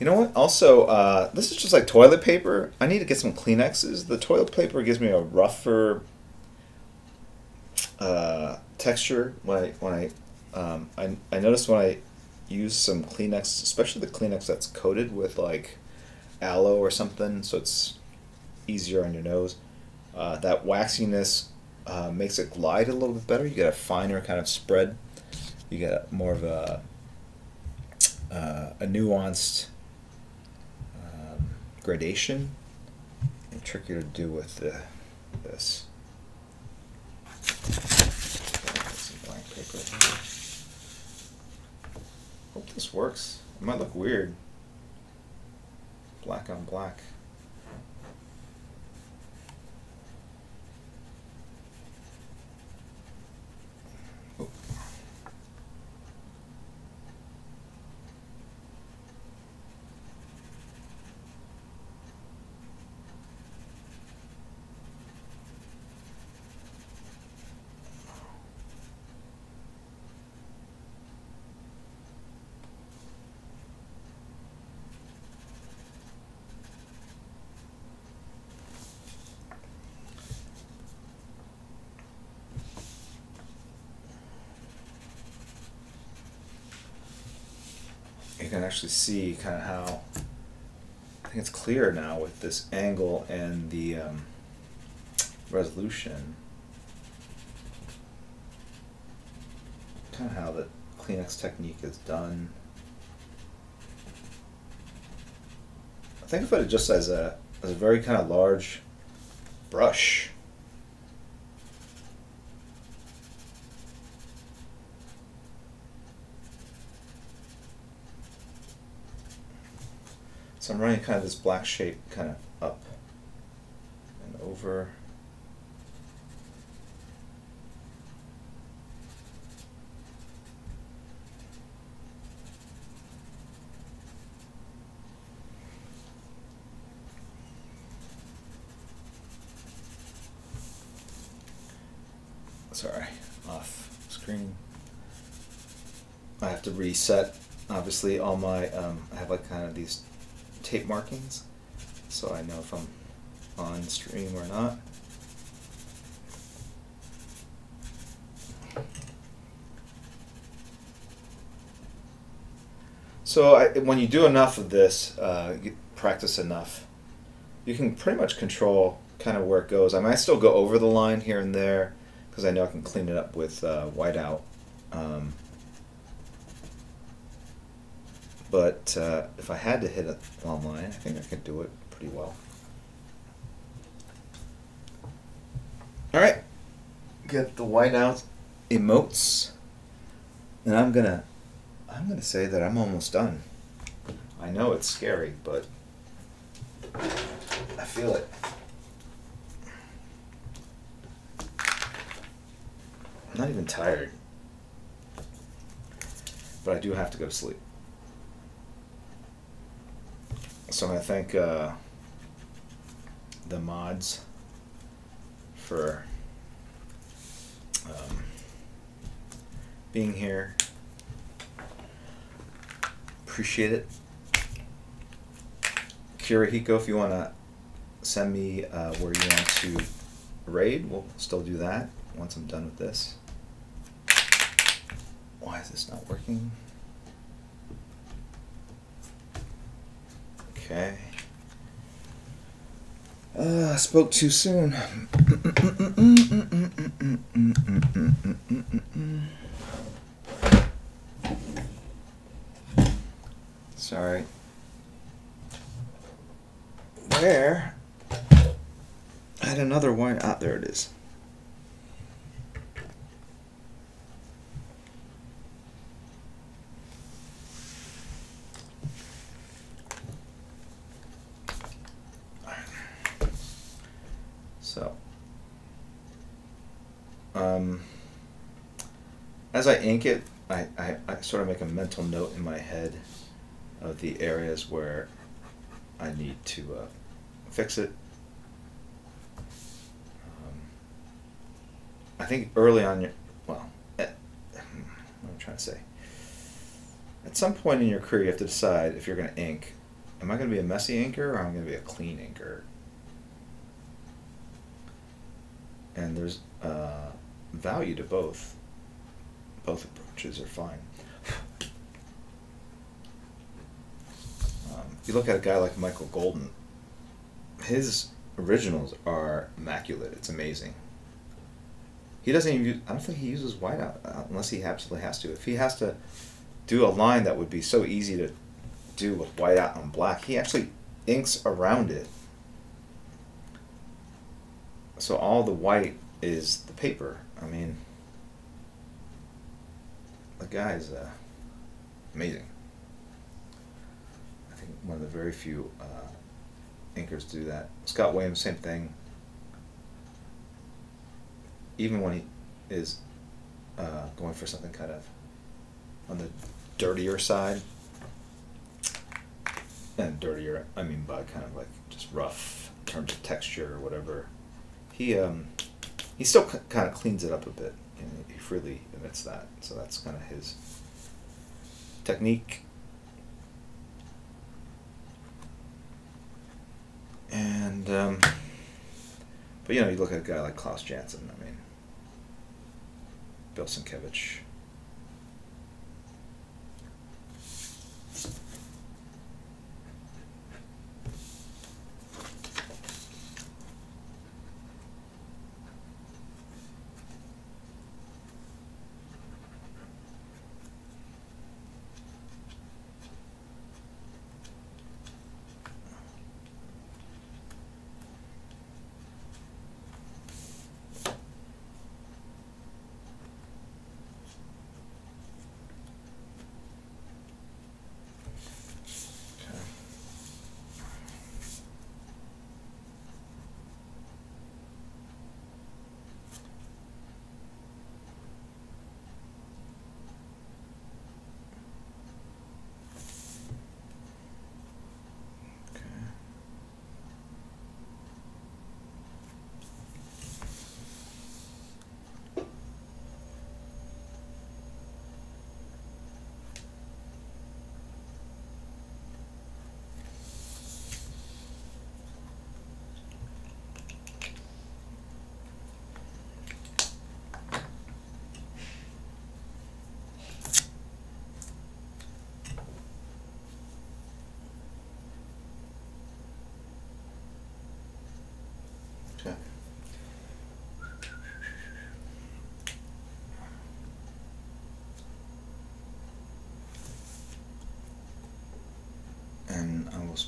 You know what? Also, this is just like toilet paper. I need to get some Kleenexes. The toilet paper gives me a rougher texture when I notice when I use some Kleenex, especially the Kleenex that's coated with like aloe or something, so it's easier on your nose. That waxiness makes it glide a little bit better. You get a finer kind of spread. You get more of a nuanced gradation. It's trickier to do with this. Some blank paper here. Hope this works. It might look weird. Black on black. You can actually see kind of how, I think it's clear now with this angle and the resolution. kind of how the Kleenex technique is done. Think of it just as a very kind of large brush. So I'm running kind of this black shape kind of up and over. Sorry, off screen. I have to reset, obviously, all my, I have like kind of these tape markings, so I know if I'm on stream or not. So when you do enough of this, you practice enough, you can pretty much control kind of where it goes. I might still go over the line here and there, because I know I can clean it up with whiteout. But if I had to hit a long line, I think I could do it pretty well. All right, get the whiteout emotes, and I'm gonna say that I'm almost done. I know it's scary, but I feel it. I'm not even tired, but I do have to go to sleep. So I'm going to thank the mods for being here. Appreciate it. Kirihiko, if you want to send me where you want to raid, we'll still do that once I'm done with this. Why is this not working? Okay. I spoke too soon. Sorry. Where? I had another wire. Ah, there it is. So, as I ink it, I sort of make a mental note in my head of the areas where I need to fix it. I think early on, what am I trying to say? At some point in your career, you have to decide if you're going to ink. Am I going to be a messy inker or am I going to be a clean inker? And there's value to both. Both approaches are fine. You look at a guy like Michael Golden, his originals are immaculate. It's amazing. He doesn't even use, I don't think he uses whiteout unless he absolutely has to. If he has to do a line that would be so easy to do with whiteout on black, he actually inks around it. So all the white is the paper. I mean, the guy's amazing. I think one of the very few inkers do that. Scott Williams, same thing. Even when he is going for something kind of on the dirtier side, and dirtier, I mean by kind of like just rough in terms of texture or whatever, he still kind of cleans it up a bit, and he freely admits that. So that's kind of his technique. And but you know, you look at a guy like Klaus Janson. I mean, Bill Sienkiewicz.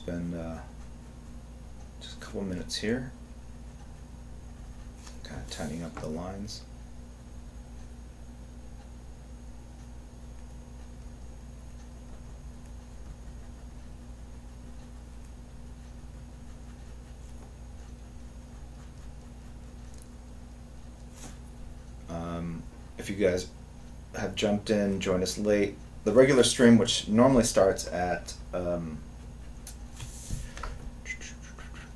spend just a couple minutes here, kind of tightening up the lines. If you guys have jumped in, joined us late, the regular stream, which normally starts at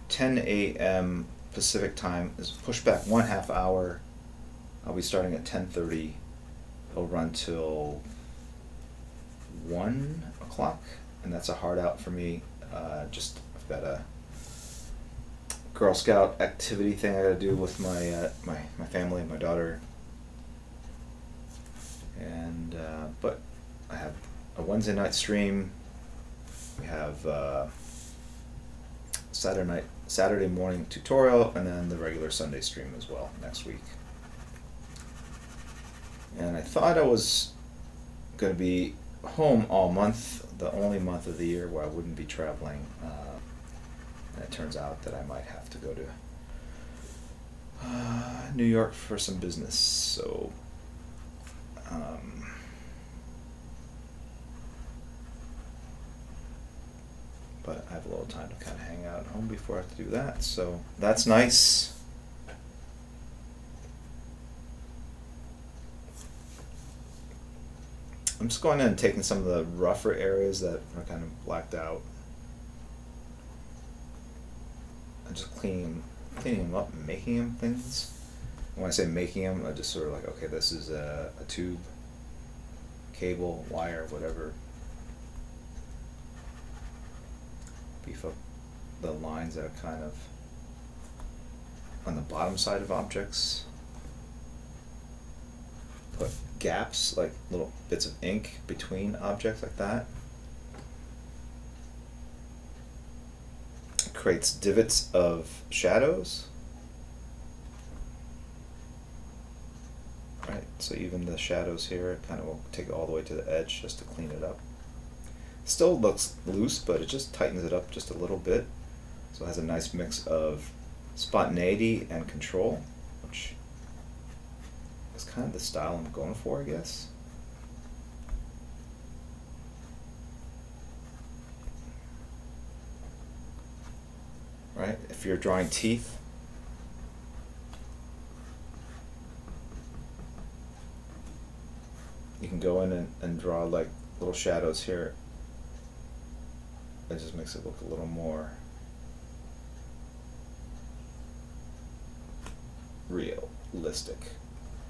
10 a.m. Pacific time, is pushed back 1/2 hour. I'll be starting at 10:30. It'll run till 1 o'clock, and that's a hard out for me. I've got a Girl Scout activity thing I got to do with my family and my daughter. And but I have a Wednesday night stream. We have Saturday morning tutorial, and then the regular Sunday stream as well next week. And I thought I was going to be home all month, the only month of the year where I wouldn't be traveling. And it turns out that I might have to go to New York for some business. So but I have a little time to kind of hang out at home before I have to do that, so that's nice. I'm just going in and taking some of the rougher areas that are kind of blacked out. I'm just cleaning them up and making them things. When I say making them, I just sort of like, okay, this is a tube, cable, wire, whatever. Beef up the lines that are kind of on the bottom side of objects. Put gaps, like little bits of ink between objects like that. It creates divots of shadows. Right, so even the shadows here, it kind of will take it all the way to the edge just to clean it up. Still looks loose, but it just tightens it up just a little bit. So it has a nice mix of spontaneity and control, which is kind of the style I'm going for, I guess. Right, if you're drawing teeth, you can go in and draw like little shadows here. It just makes it look a little more realistic.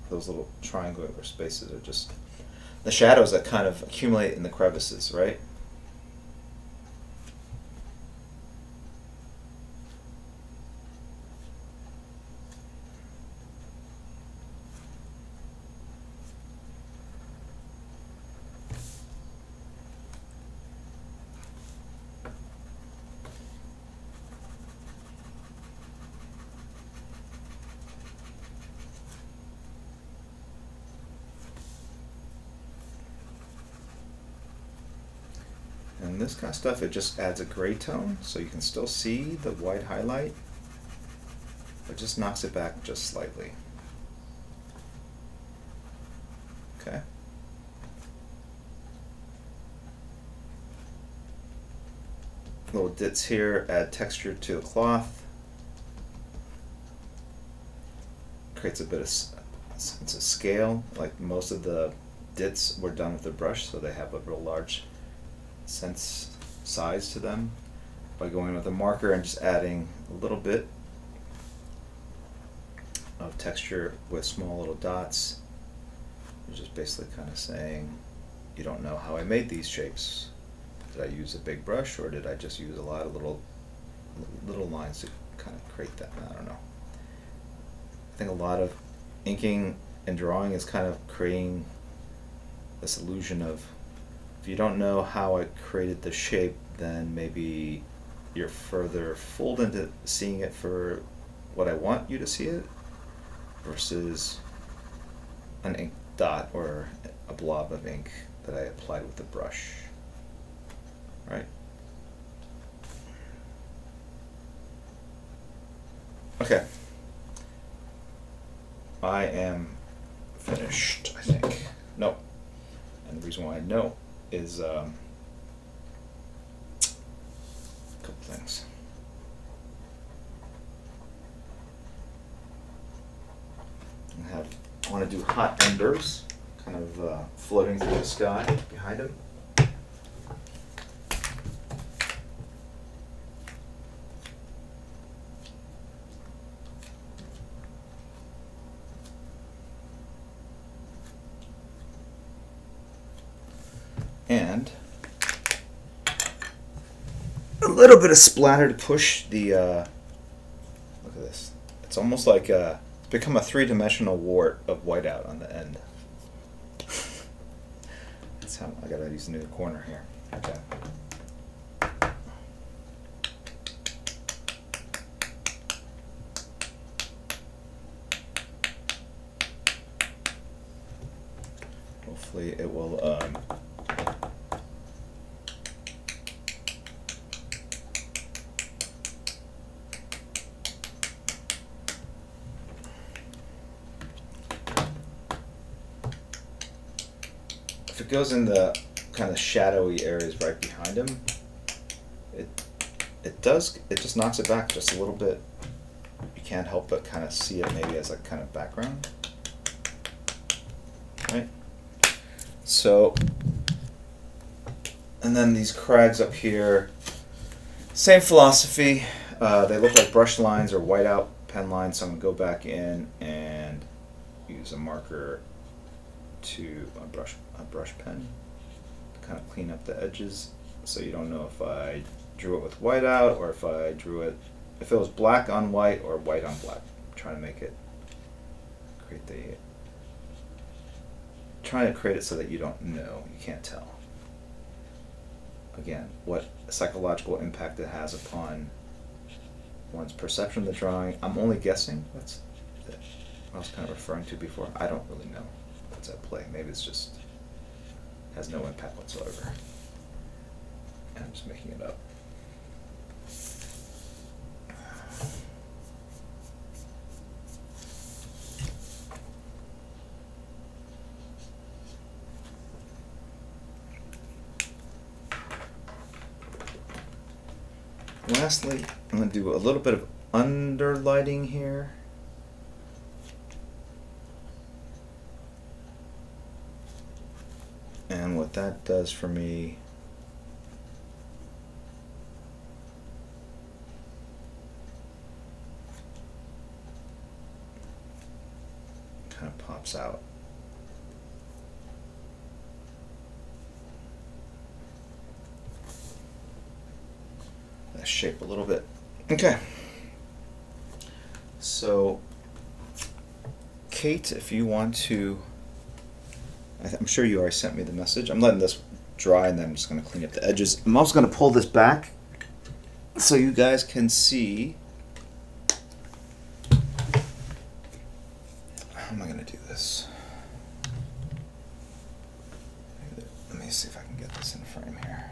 Those little triangular spaces are just the shadows that kind of accumulate in the crevices, right? And this kind of stuff, it just adds a gray tone, so you can still see the white highlight, but just knocks it back just slightly. Okay. Little dits here add texture to the cloth. Creates a bit of sense of scale. Like most of the dits were done with the brush, so they have a real large size to them. By going with a marker and just adding a little bit of texture with small little dots, you're just basically kind of saying, you don't know how I made these shapes. Did I use a big brush, or did I just use a lot of little lines to kind of create that? I don't know. I think a lot of inking and drawing is kind of creating this illusion of, if you don't know how I created the shape, then maybe you're further fooled into seeing it for what I want you to see it, versus an ink dot or a blob of ink that I applied with the brush, right? Okay. I am finished, I think. No. And the reason why I know is a couple things. I want to do hot embers, kind of floating through the sky behind him. And a little bit of splatter to push the, look at this. It's almost like it's become a three-dimensional wart of whiteout on the end. That's how, I gotta use the new corner here. Okay. Hopefully it will, if it goes in the kind of shadowy areas right behind him, it just knocks it back just a little bit. You can't help but kind of see it maybe as a kind of background, right? So, and then these crags up here, same philosophy. They look like brush lines or whiteout pen lines, so I'm gonna go back in and use a marker to a brush pen to kind of clean up the edges, so you don't know if I drew it with whiteout or if I drew it, if it was black on white or white on black. I'm trying to make it create it so that you don't know, you can't tell. Again, what psychological impact it has upon one's perception of the drawing. I'm only guessing. That's what I was kind of referring to before. I don't really know what's at play. Maybe it's just has no impact whatsoever. And I'm just making it up. Lastly, I'm going to do a little bit of underlighting here. And what that does for me kind of pops out. That shape a little bit. Okay. So, Kate, if you want to, I'm sure you already sent me the message. I'm letting this dry and then I'm just going to clean up the edges. I'm also going to pull this back so you guys can see. How am I going to do this? Let me see if I can get this in frame here.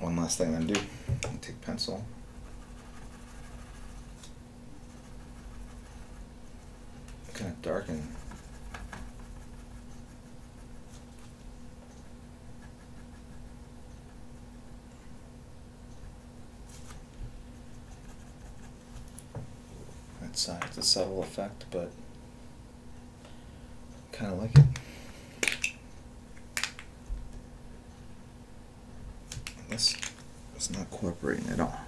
One last thing I'm going to do, take pencil, kind of darken that side. It's a subtle effect, but kind of like it. This is not cooperating at all.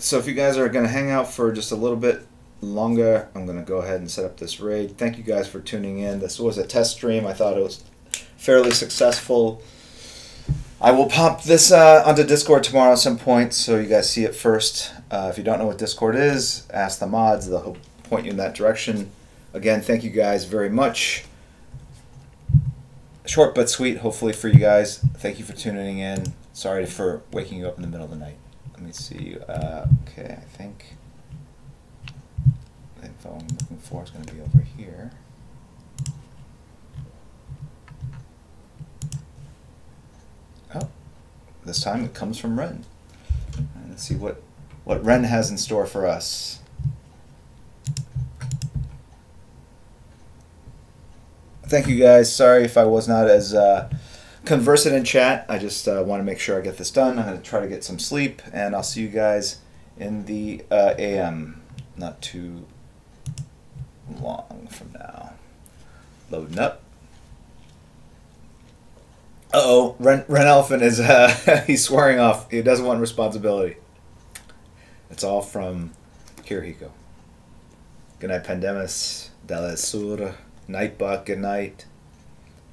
so if you guys are going to hang out for just a little bit longer, I'm going to go ahead and set up this raid. Thank you guys for tuning in. This was a test stream. I thought it was fairly successful. I will pop this onto Discord tomorrow at some point, so you guys see it first. If you don't know what Discord is, ask the mods. They'll point you in that direction. Again, thank you guys very much. Short but sweet, hopefully, for you guys. Thank you for tuning in. Sorry for waking you up in the middle of the night. Let me see. Okay, I think the info I'm looking for is going to be over here. Oh, this time it comes from Ren. Let's see what Ren has in store for us. Thank you guys. Sorry if I was not as conversant in chat. I just want to make sure I get this done. I'm going to try to get some sleep, and I'll see you guys in the AM. Not too long from now. Loading up. Uh-oh, Ren Elephant is he's swearing off. He doesn't want responsibility. It's all from Kirihiko. Good night, Pandemus. Dale Sur. Nightbot, good night.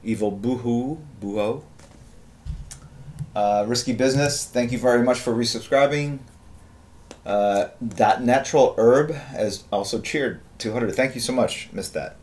Evil Buho. Risky Business, thank you very much for resubscribing. That Natural Herb has also cheered 200. Thank you so much. Missed that.